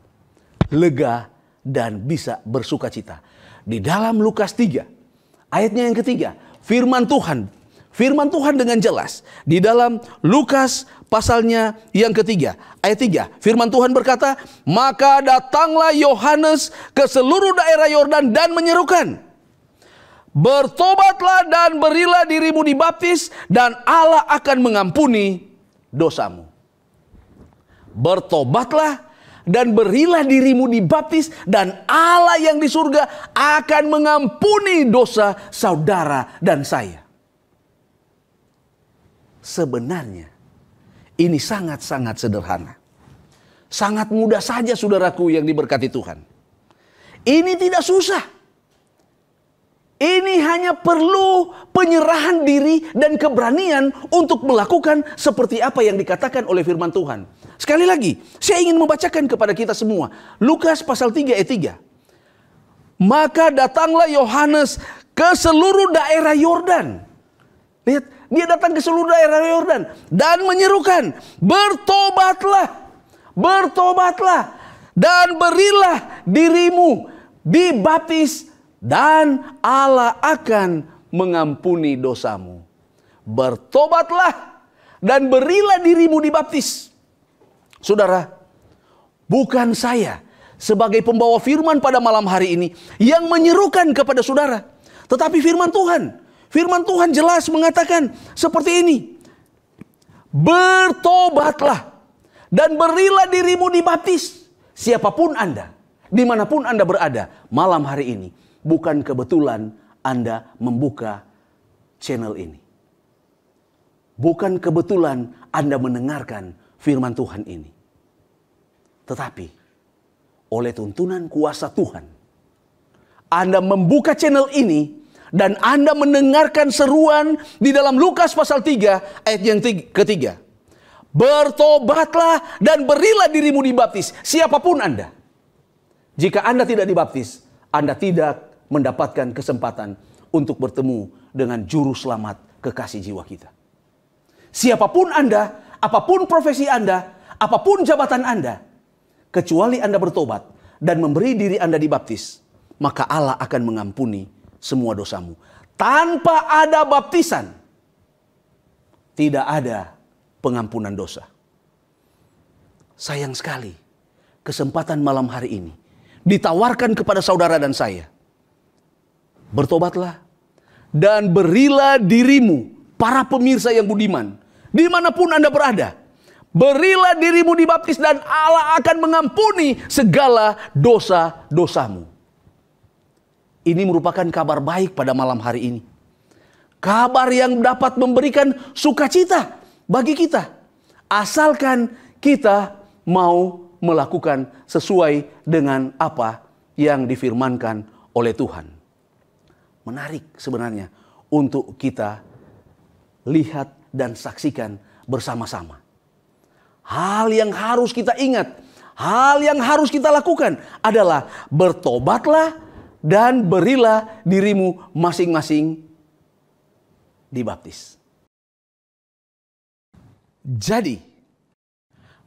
Speaker 5: lega dan bisa bersuka cita. Di dalam Lukas 3, ayatnya yang ketiga, firman Tuhan dengan jelas. Di dalam Lukas pasalnya yang ketiga, ayat 3, firman Tuhan berkata, maka datanglah Yohanes ke seluruh daerah Yordan dan menyerukan, bertobatlah dan berilah dirimu dibaptis dan Allah akan mengampuni dosamu. Bertobatlah dan berilah dirimu dibaptis dan Allah yang di surga akan mengampuni dosa saudara dan saya. Sebenarnya ini sangat-sangat sederhana. Sangat mudah saja saudaraku yang diberkati Tuhan. Ini tidak susah. Ini hanya perlu penyerahan diri dan keberanian untuk melakukan seperti apa yang dikatakan oleh firman Tuhan. Sekali lagi, saya ingin membacakan kepada kita semua. Lukas pasal 3 ayat 3. Maka datanglah Yohanes ke seluruh daerah Yordan. Lihat, dia datang ke seluruh daerah Yordan dan menyerukan, bertobatlah, bertobatlah, dan berilah dirimu dibaptis, dan Allah akan mengampuni dosamu. Bertobatlah dan berilah dirimu dibaptis. Saudara, bukan saya sebagai pembawa firman pada malam hari ini yang menyerukan kepada saudara, tetapi firman Tuhan. Firman Tuhan jelas mengatakan seperti ini. Bertobatlah dan berilah dirimu dibaptis. Siapapun Anda, dimanapun Anda berada malam hari ini, bukan kebetulan Anda membuka channel ini. Bukan kebetulan Anda mendengarkan firman Tuhan ini. Tetapi oleh tuntunan kuasa Tuhan, Anda membuka channel ini dan Anda mendengarkan seruan di dalam Lukas pasal 3 ayat yang ketiga. Bertobatlah dan berilah dirimu dibaptis. Siapapun Anda. Jika Anda tidak dibaptis, Anda tidak mendapatkan kesempatan untuk bertemu dengan juru selamat kekasih jiwa kita. Siapapun Anda, apapun profesi Anda, apapun jabatan Anda, kecuali Anda bertobat dan memberi diri Anda dibaptis, maka Allah akan mengampuni semua dosamu. Tanpa ada baptisan, tidak ada pengampunan dosa. Sayang sekali, kesempatan malam hari ini ditawarkan kepada saudara dan saya. Bertobatlah dan berilah dirimu, para pemirsa yang budiman, dimanapun Anda berada, berilah dirimu dibaptis dan Allah akan mengampuni segala dosa-dosamu. Ini merupakan kabar baik pada malam hari ini. Kabar yang dapat memberikan sukacita bagi kita. Asalkan kita mau melakukan sesuai dengan apa yang difirmankan oleh Tuhan. Menarik sebenarnya untuk kita lihat dan saksikan bersama-sama. Hal yang harus kita ingat, hal yang harus kita lakukan adalah bertobatlah dan berilah dirimu masing-masing dibaptis. Jadi,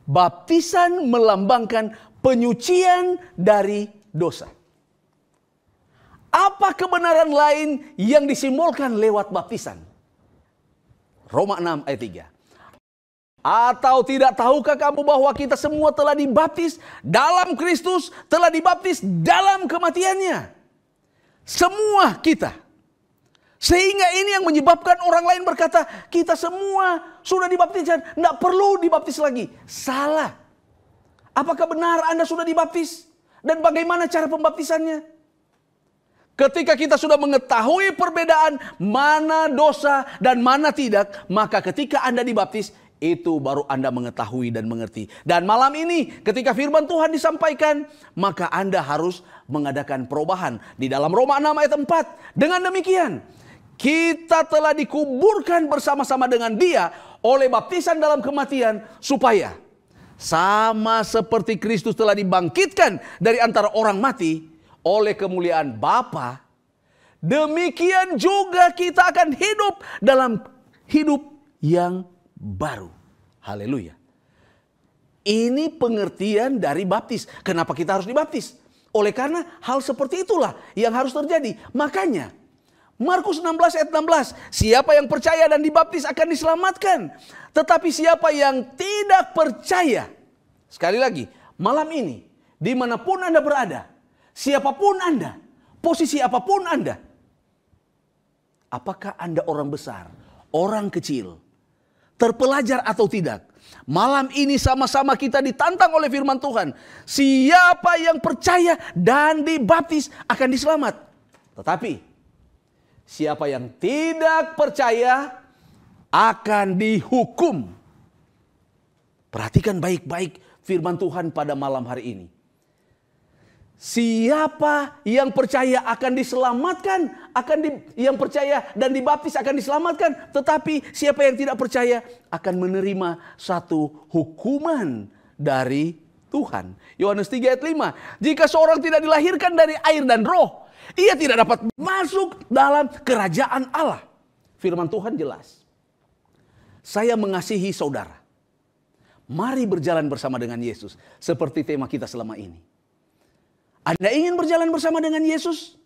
Speaker 5: baptisan melambangkan penyucian dari dosa. Apa kebenaran lain yang disimbolkan lewat baptisan? Roma 6 ayat 3. Atau tidak tahukah kamu bahwa kita semua telah dibaptis dalam Kristus, telah dibaptis dalam kematiannya? Semua kita. Sehingga ini yang menyebabkan orang lain berkata, kita semua sudah dibaptis dan tidak perlu dibaptis lagi. Salah. Apakah benar Anda sudah dibaptis? Dan bagaimana cara pembaptisannya? Ketika kita sudah mengetahui perbedaan mana dosa dan mana tidak, maka ketika Anda dibaptis, itu baru Anda mengetahui dan mengerti. Dan malam ini ketika firman Tuhan disampaikan, maka Anda harus mengadakan perubahan. Di dalam Roma 6 ayat 4, dengan demikian, kita telah dikuburkan bersama-sama dengan Dia oleh baptisan dalam kematian, supaya sama seperti Kristus telah dibangkitkan dari antara orang mati oleh kemuliaan Bapa, demikian juga kita akan hidup dalam hidup yang baru. Haleluya. Ini pengertian dari baptis. Kenapa kita harus dibaptis? Oleh karena hal seperti itulah yang harus terjadi. Makanya Markus 16 ayat 16, siapa yang percaya dan dibaptis akan diselamatkan. Tetapi siapa yang tidak percaya, sekali lagi, malam ini, dimanapun Anda berada, siapapun Anda, posisi apapun Anda, apakah Anda orang besar, orang kecil, terpelajar atau tidak, malam ini sama-sama kita ditantang oleh firman Tuhan. Siapa yang percaya dan dibaptis akan diselamat. Tetapi siapa yang tidak percaya akan dihukum. Perhatikan baik-baik firman Tuhan pada malam hari ini. Siapa yang percaya akan diselamatkan, yang percaya dan dibaptis akan diselamatkan, tetapi siapa yang tidak percaya akan menerima satu hukuman dari Tuhan. Yohanes 3 ayat 5. Jika seorang tidak dilahirkan dari air dan roh, ia tidak dapat masuk dalam kerajaan Allah. Firman Tuhan jelas. Saya mengasihi saudara. Mari berjalan bersama dengan Yesus. Seperti tema kita selama ini. Anda ingin berjalan bersama dengan Yesus?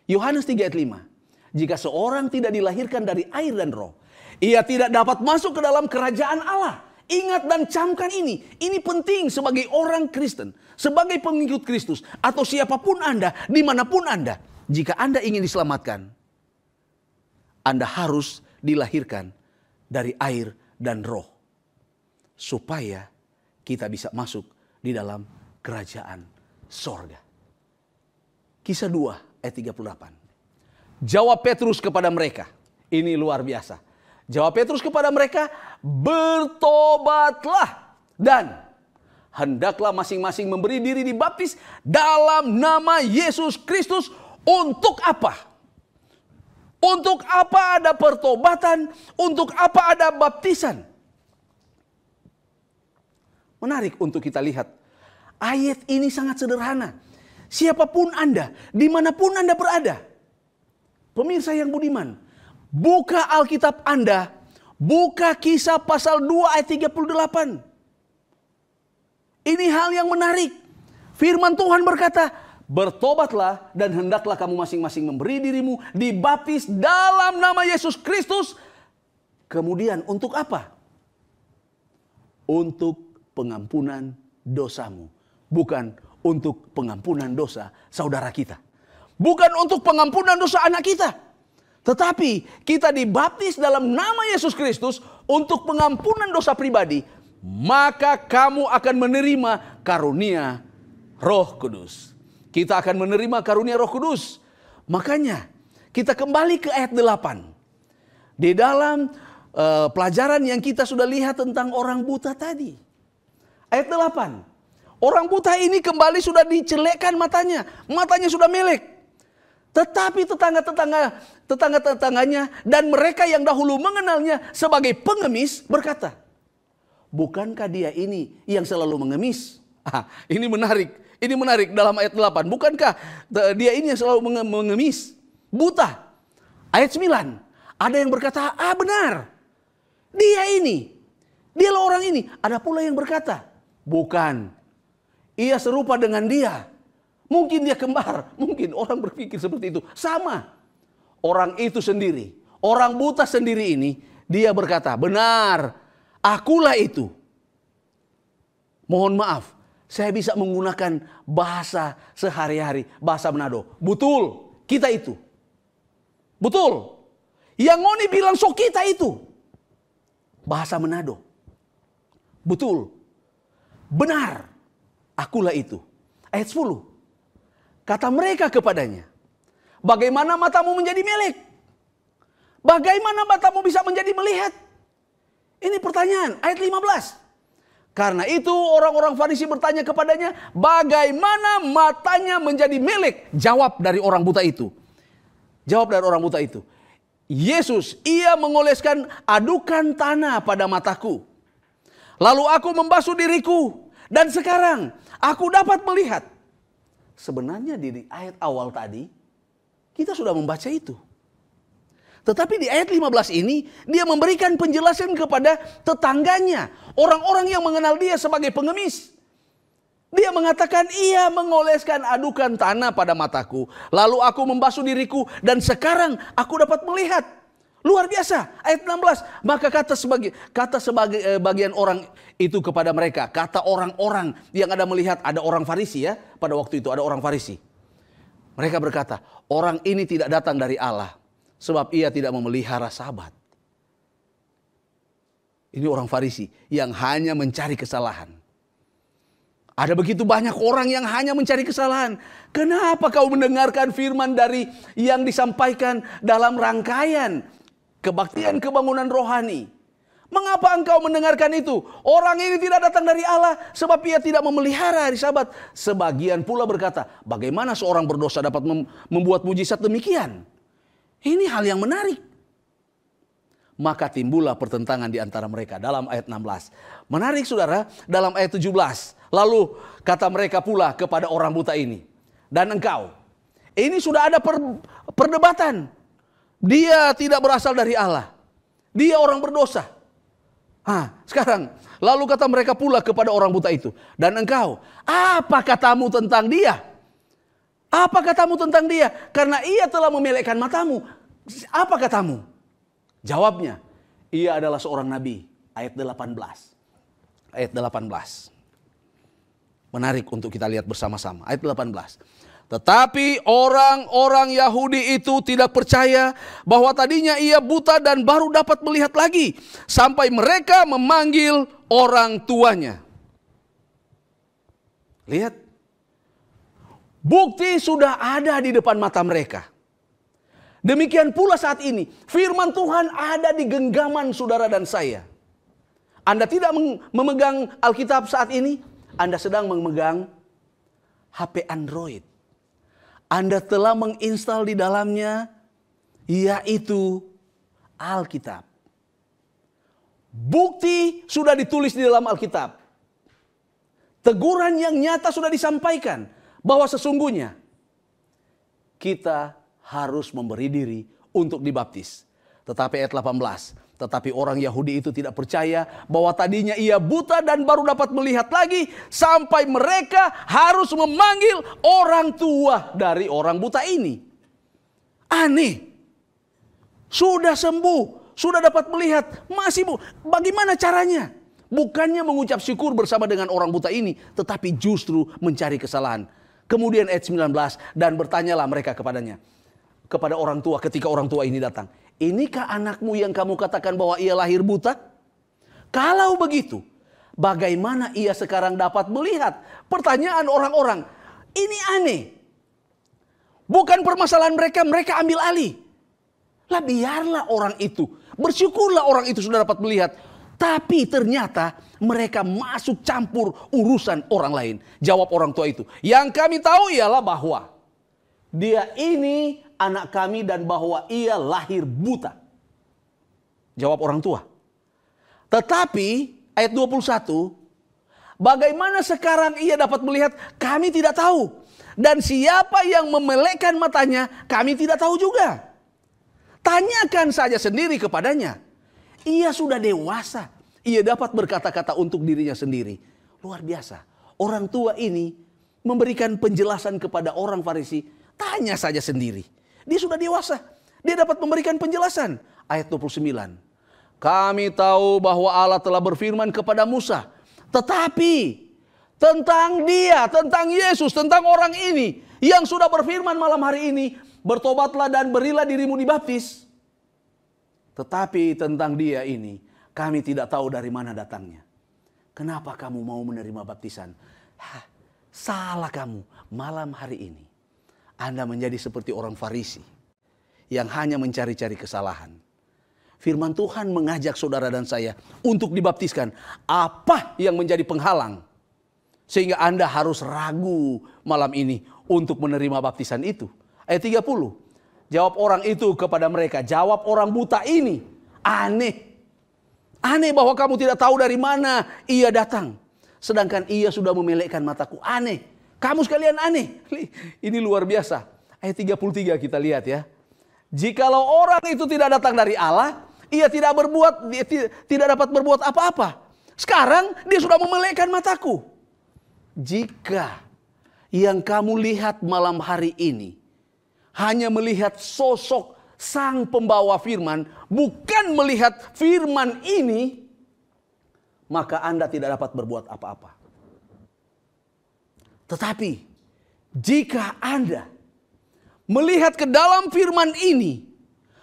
Speaker 5: Yohanes 3 ayat 5. Jika seorang tidak dilahirkan dari air dan roh, ia tidak dapat masuk ke dalam kerajaan Allah. Ingat dan camkan ini. Ini penting sebagai orang Kristen. Sebagai pengikut Kristus. Atau siapapun Anda, dimanapun Anda. Jika Anda ingin diselamatkan, Anda harus dilahirkan dari air dan roh. Supaya kita bisa masuk di dalam kerajaan sorga. Kisah 2 ayat 38. Jawab Petrus kepada mereka. Ini luar biasa. Jawab Petrus kepada mereka, bertobatlah dan hendaklah masing-masing memberi diri dibaptis dalam nama Yesus Kristus. Untuk apa? Untuk apa ada pertobatan? Untuk apa ada baptisan? Menarik untuk kita lihat. Ayat ini sangat sederhana. Siapapun Anda, dimanapun Anda berada. Pemirsa yang budiman, buka Alkitab Anda, buka Kisah pasal 2 ayat 38. Ini hal yang menarik. Firman Tuhan berkata, bertobatlah dan hendaklah kamu masing-masing memberi dirimu dibaptis dalam nama Yesus Kristus. Kemudian untuk apa? Untuk pengampunan dosamu. Bukan untuk pengampunan dosa saudara kita. Bukan untuk pengampunan dosa anak kita. Tetapi kita dibaptis dalam nama Yesus Kristus untuk pengampunan dosa pribadi. Maka kamu akan menerima karunia Roh Kudus. Kita akan menerima karunia Roh Kudus. Makanya kita kembali ke ayat 8. Di dalam pelajaran yang kita sudah lihat tentang orang buta tadi. Ayat 8. Orang buta ini kembali sudah dicelekkan matanya. Matanya sudah melek. Tetapi tetangga-tetangganya dan mereka yang dahulu mengenalnya sebagai pengemis berkata, bukankah dia ini yang selalu mengemis? Ini menarik. Ini menarik dalam ayat 8. Bukankah dia ini yang selalu mengemis? Buta. Ayat 9. Ada yang berkata, benar. Dia ini. Dialah orang ini. Ada pula yang berkata, bukan. Ia serupa dengan dia. Mungkin dia kembar. Mungkin orang berpikir seperti itu. Sama. Orang itu sendiri. Orang buta sendiri ini. Dia berkata, benar. Akulah itu. Mohon maaf. Saya bisa menggunakan bahasa sehari-hari. Bahasa Manado. Betul. Kita itu. Betul. Yang Ngoni bilang so kita itu. Bahasa Manado. Betul. Benar. Akulah itu. Ayat 10. Kata mereka kepadanya, bagaimana matamu menjadi melek? Bagaimana matamu bisa menjadi melihat? Ini pertanyaan. Ayat 15. Karena itu orang-orang Farisi bertanya kepadanya, bagaimana matanya menjadi melek? Jawab dari orang buta itu. Jawab dari orang buta itu. Yesus, ia mengoleskan adukan tanah pada mataku. Lalu aku membasuh diriku. Dan sekarang aku dapat melihat. Sebenarnya di ayat awal tadi kita sudah membaca itu. Tetapi di ayat 15 ini dia memberikan penjelasan kepada tetangganya. Orang-orang yang mengenal dia sebagai pengemis. Dia mengatakan ia mengoleskan adukan tanah pada mataku. Lalu aku membasuh diriku dan sekarang aku dapat melihat. Luar biasa. Ayat 16. Maka kata sebagai bagian orang itu kepada mereka. Kata orang-orang yang ada melihat. Ada orang Farisi ya. Pada waktu itu ada orang Farisi. Mereka berkata. Orang ini tidak datang dari Allah. Sebab ia tidak memelihara sabat. Ini orang Farisi. Yang hanya mencari kesalahan. Ada begitu banyak orang yang hanya mencari kesalahan. Kenapa kau mendengarkan firman dari yang disampaikan dalam rangkaian kebaktian kebangunan rohani? Mengapa engkau mendengarkan itu? Orang ini tidak datang dari Allah sebab ia tidak memelihara hari Sabat. Sebagian pula berkata, bagaimana seorang berdosa dapat membuat mujizat demikian? Ini hal yang menarik. Maka timbullah pertentangan di antara mereka dalam ayat 16. Menarik saudara, dalam ayat 17. Lalu kata mereka pula kepada orang buta ini, dan engkau. Ini sudah ada perdebatan. Dia tidak berasal dari Allah. Dia orang berdosa. Sekarang, lalu kata mereka pula kepada orang buta itu, dan engkau, apa katamu tentang dia? Apa katamu tentang dia? Karena ia telah memelekkan matamu. Apa katamu? Jawabnya, ia adalah seorang nabi. Ayat 18. Ayat 18. Menarik untuk kita lihat bersama-sama. Ayat 18. Tetapi orang-orang Yahudi itu tidak percaya bahwa tadinya ia buta dan baru dapat melihat lagi. Sampai mereka memanggil orang tuanya. Lihat. Bukti sudah ada di depan mata mereka. Demikian pula saat ini. Firman Tuhan ada di genggaman saudara dan saya. Anda tidak memegang Alkitab saat ini. Anda sedang memegang HP Android. Anda telah menginstal di dalamnya, yaitu Alkitab. Bukti sudah ditulis di dalam Alkitab. Teguran yang nyata sudah disampaikan bahwa sesungguhnya kita harus memberi diri untuk dibaptis. Tetapi ayat 18. Tetapi orang Yahudi itu tidak percaya bahwa tadinya ia buta dan baru dapat melihat lagi. Sampai mereka harus memanggil orang tua dari orang buta ini. Aneh. Sudah sembuh. Sudah dapat melihat. Masih bagaimana caranya? Bukannya mengucap syukur bersama dengan orang buta ini. Tetapi justru mencari kesalahan. Kemudian ayat 19. Dan bertanyalah mereka kepadanya. Kepada orang tua ketika orang tua ini datang. Inikah anakmu yang kamu katakan bahwa ia lahir buta? Kalau begitu, bagaimana ia sekarang dapat melihat? Pertanyaan orang-orang. Ini aneh. Bukan permasalahan mereka, mereka ambil alih. Lah biarlah orang itu. Bersyukurlah orang itu sudah dapat melihat. Tapi ternyata mereka masuk campur urusan orang lain. Jawab orang tua itu. Yang kami tahu ialah bahwa dia ini anak kami dan bahwa ia lahir buta. Jawab orang tua. Tetapi ayat 21. Bagaimana sekarang ia dapat melihat? Kami tidak tahu. Dan siapa yang memelekkan matanya? Kami tidak tahu juga. Tanyakan saja sendiri kepadanya. Ia sudah dewasa. Ia dapat berkata-kata untuk dirinya sendiri. Luar biasa. Orang tua ini memberikan penjelasan kepada orang Farisi. Tanya saja sendiri. Dia sudah dewasa. Dia dapat memberikan penjelasan. Ayat 29. Kami tahu bahwa Allah telah berfirman kepada Musa. Tetapi tentang dia, tentang Yesus, tentang orang ini. Yang sudah berfirman malam hari ini. Bertobatlah dan berilah dirimu dibaptis. Tetapi tentang dia ini. Kami tidak tahu dari mana datangnya. Kenapa kamu mau menerima baptisan? Salah kamu malam hari ini. Anda menjadi seperti orang Farisi yang hanya mencari-cari kesalahan. Firman Tuhan mengajak saudara dan saya untuk dibaptiskan. Apa yang menjadi penghalang sehingga Anda harus ragu malam ini untuk menerima baptisan itu? Ayat 30. Jawab orang itu kepada mereka. Jawab orang buta ini. Aneh. Aneh bahwa kamu tidak tahu dari mana ia datang. Sedangkan ia sudah memelekkan mataku. Aneh. Kamu sekalian aneh. Ini luar biasa. Ayat 33 kita lihat ya. Jikalau orang itu tidak datang dari Allah, ia tidak dapat berbuat apa-apa. Sekarang dia sudah memelekkan mataku. Jika yang kamu lihat malam hari ini hanya melihat sosok sang pembawa firman, bukan melihat firman ini, maka Anda tidak dapat berbuat apa-apa. Tetapi jika Anda melihat ke dalam firman ini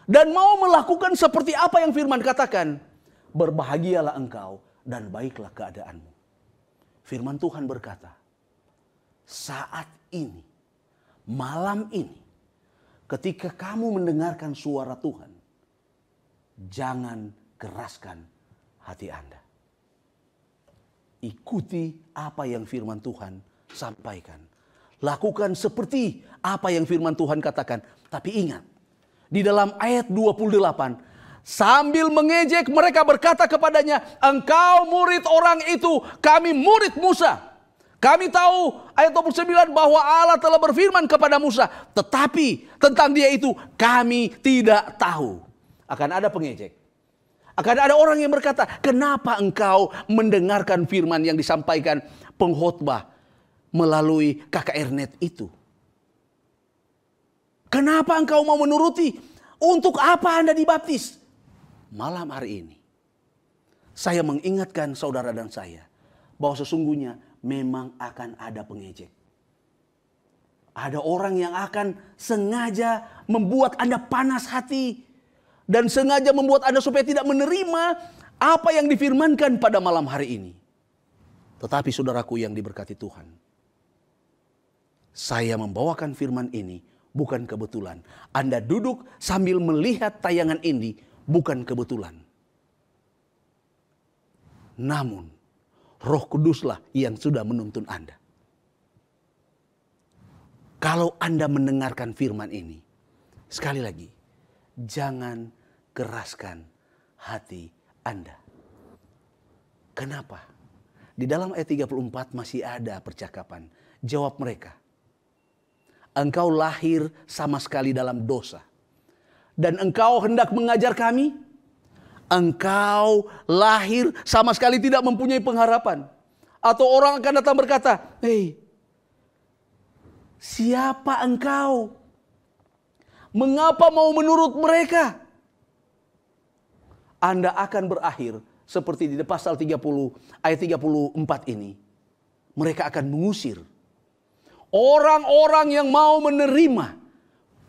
Speaker 5: dan mau melakukan seperti apa yang firman katakan, berbahagialah engkau dan baiklah keadaanmu. Firman Tuhan berkata, saat ini, malam ini, ketika kamu mendengarkan suara Tuhan, jangan keraskan hati Anda. Ikuti apa yang firman Tuhan sampaikan. Lakukan seperti apa yang firman Tuhan katakan. Tapi ingat, di dalam ayat 28, sambil mengejek mereka berkata kepadanya, engkau murid orang itu, kami murid Musa. Kami tahu ayat 29 bahwa Allah telah berfirman kepada Musa. Tetapi tentang dia itu kami tidak tahu. Akan ada pengejek. Akan ada orang yang berkata, kenapa engkau mendengarkan firman yang disampaikan pengkhotbah melalui KKR.net itu? Kenapa engkau mau menuruti? Untuk apa Anda dibaptis? Malam hari ini, saya mengingatkan saudara dan saya bahwa sesungguhnya memang akan ada pengejek. Ada orang yang akan sengaja membuat Anda panas hati dan sengaja membuat Anda supaya tidak menerima apa yang difirmankan pada malam hari ini. Tetapi saudaraku yang diberkati Tuhan, saya membawakan firman ini bukan kebetulan. Anda duduk sambil melihat tayangan ini bukan kebetulan. Namun Roh Kuduslah yang sudah menuntun Anda. Kalau Anda mendengarkan firman ini, sekali lagi, jangan keraskan hati Anda. Kenapa? Di dalam ayat 34 masih ada percakapan. Jawab mereka, engkau lahir sama sekali dalam dosa. Dan engkau hendak mengajar kami? Engkau lahir sama sekali tidak mempunyai pengharapan. Atau orang akan datang berkata, hei, siapa engkau? Mengapa mau menurut mereka? Anda akan berakhir seperti di pasal 30 ayat 34 ini. Mereka akan mengusir orang-orang yang mau menerima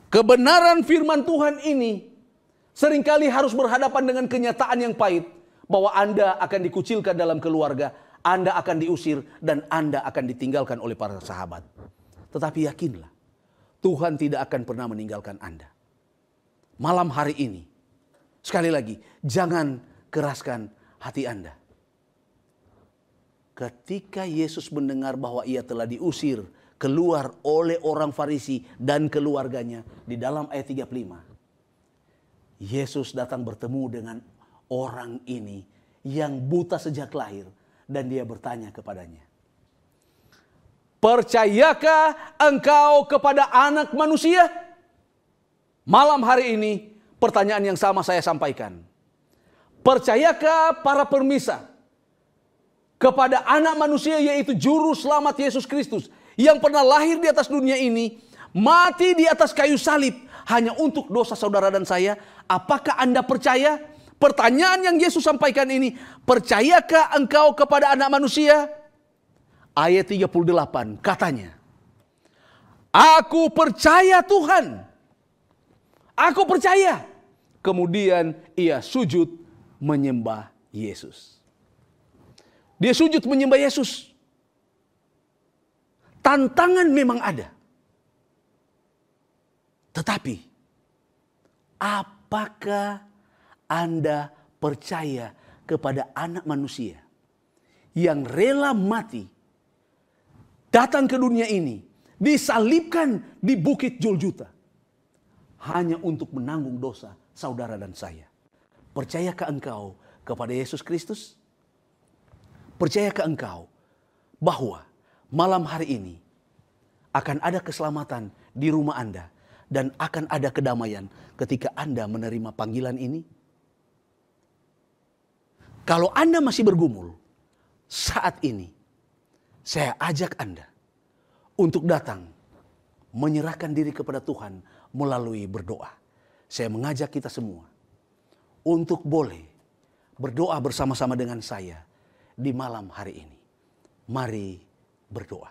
Speaker 5: kebenaran firman Tuhan ini. Seringkali harus berhadapan dengan kenyataan yang pahit bahwa Anda akan dikucilkan dalam keluarga, Anda akan diusir, dan Anda akan ditinggalkan oleh para sahabat. Tetapi yakinlah, Tuhan tidak akan pernah meninggalkan Anda. Malam hari ini, sekali lagi, jangan keraskan hati Anda. Ketika Yesus mendengar bahwa ia telah diusir keluar oleh orang Farisi dan keluarganya, di dalam ayat 35, Yesus datang bertemu dengan orang ini yang buta sejak lahir. Dan dia bertanya kepadanya, percayakah engkau kepada Anak Manusia? Malam hari ini pertanyaan yang sama saya sampaikan. Percayakah para permisa kepada Anak Manusia, yaitu Juru Selamat Yesus Kristus, yang pernah lahir di atas dunia ini, mati di atas kayu salib hanya untuk dosa saudara dan saya? Apakah Anda percaya? Pertanyaan yang Yesus sampaikan ini, percayakah engkau kepada Anak Manusia? Ayat 38 katanya, aku percaya Tuhan. Aku percaya. Kemudian ia sujud menyembah Yesus. Dia sujud menyembah Yesus. Tantangan memang ada. Tetapi, apakah Anda percaya kepada Anak Manusia yang rela mati, datang ke dunia ini, disalibkan di Bukit Golgota, hanya untuk menanggung dosa saudara dan saya? Percayakah engkau kepada Yesus Kristus? Percayakah engkau bahwa malam hari ini akan ada keselamatan di rumah Anda? Dan akan ada kedamaian ketika Anda menerima panggilan ini? Kalau Anda masih bergumul, saat ini saya ajak Anda untuk datang menyerahkan diri kepada Tuhan melalui berdoa. Saya mengajak kita semua untuk boleh berdoa bersama-sama dengan saya di malam hari ini. Mari berdoa.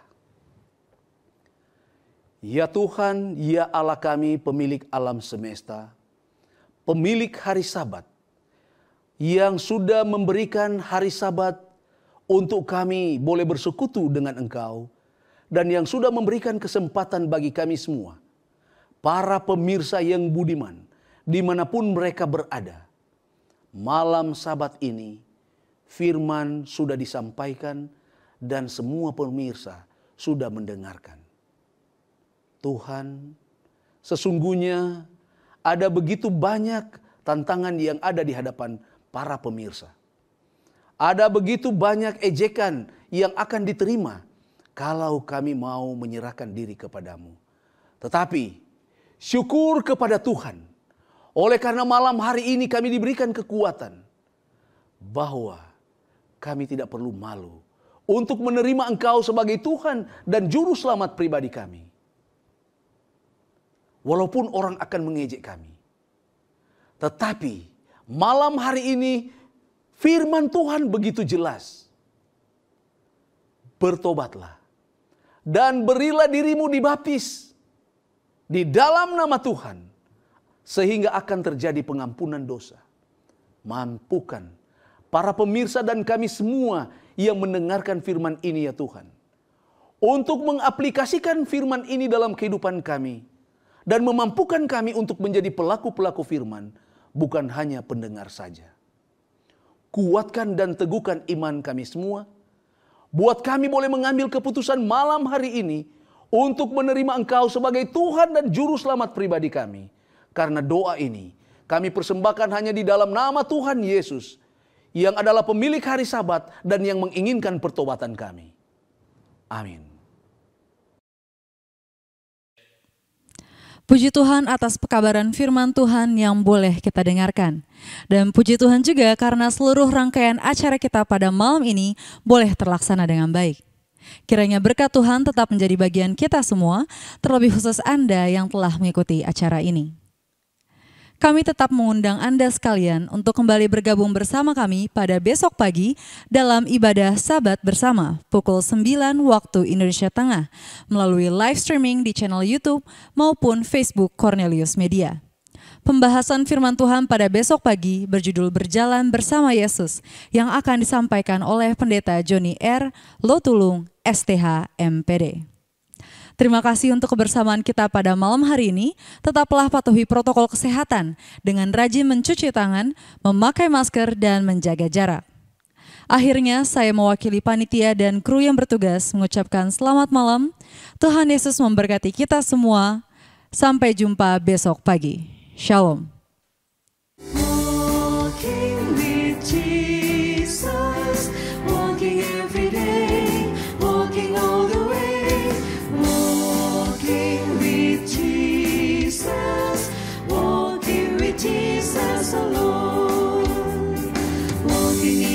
Speaker 5: Ya Tuhan, ya Allah kami, pemilik alam semesta, pemilik hari Sabat, yang sudah memberikan hari Sabat untuk kami boleh bersekutu dengan Engkau, dan yang sudah memberikan kesempatan bagi kami semua, para pemirsa yang budiman, dimanapun mereka berada, malam Sabat ini firman sudah disampaikan dan semua pemirsa sudah mendengarkan. Tuhan, sesungguhnya ada begitu banyak tantangan yang ada di hadapan para pemirsa. Ada begitu banyak ejekan yang akan diterima kalau kami mau menyerahkan diri kepadamu. Tetapi syukur kepada Tuhan, oleh karena malam hari ini kami diberikan kekuatan bahwa kami tidak perlu malu untuk menerima Engkau sebagai Tuhan dan Juru Selamat pribadi kami. Walaupun orang akan mengejek kami. Tetapi malam hari ini firman Tuhan begitu jelas. Bertobatlah dan berilah dirimu dibaptis di dalam nama Tuhan, sehingga akan terjadi pengampunan dosa. Mampukan para pemirsa dan kami semua yang mendengarkan firman ini ya Tuhan, untuk mengaplikasikan firman ini dalam kehidupan kami, dan memampukan kami untuk menjadi pelaku-pelaku firman, bukan hanya pendengar saja. Kuatkan dan teguhkan iman kami semua, buat kami boleh mengambil keputusan malam hari ini untuk menerima Engkau sebagai Tuhan dan Juru Selamat pribadi kami. Karena doa ini kami persembahkan hanya di dalam nama Tuhan Yesus, yang adalah pemilik hari Sabat dan yang menginginkan pertobatan kami. Amin.
Speaker 1: Puji Tuhan atas pekabaran firman Tuhan yang boleh kita dengarkan. Dan puji Tuhan juga karena seluruh rangkaian acara kita pada malam ini boleh terlaksana dengan baik. Kiranya berkat Tuhan tetap menjadi bagian kita semua, terlebih khusus Anda yang telah mengikuti acara ini. Kami tetap mengundang Anda sekalian untuk kembali bergabung bersama kami pada besok pagi dalam ibadah Sabat bersama pukul 9 waktu Indonesia Tengah melalui live streaming di channel YouTube maupun Facebook Cornelius Media. Pembahasan firman Tuhan pada besok pagi berjudul Berjalan Bersama Yesus yang akan disampaikan oleh Pendeta Johnny R. Lotulung, STH MPD. Terima kasih untuk kebersamaan kita pada malam hari ini. Tetaplah patuhi protokol kesehatan dengan rajin mencuci tangan, memakai masker, dan menjaga jarak. Akhirnya saya mewakili panitia dan kru yang bertugas mengucapkan selamat malam. Tuhan Yesus memberkati kita semua. Sampai jumpa besok pagi. Shalom.
Speaker 6: Jesus alone, walking in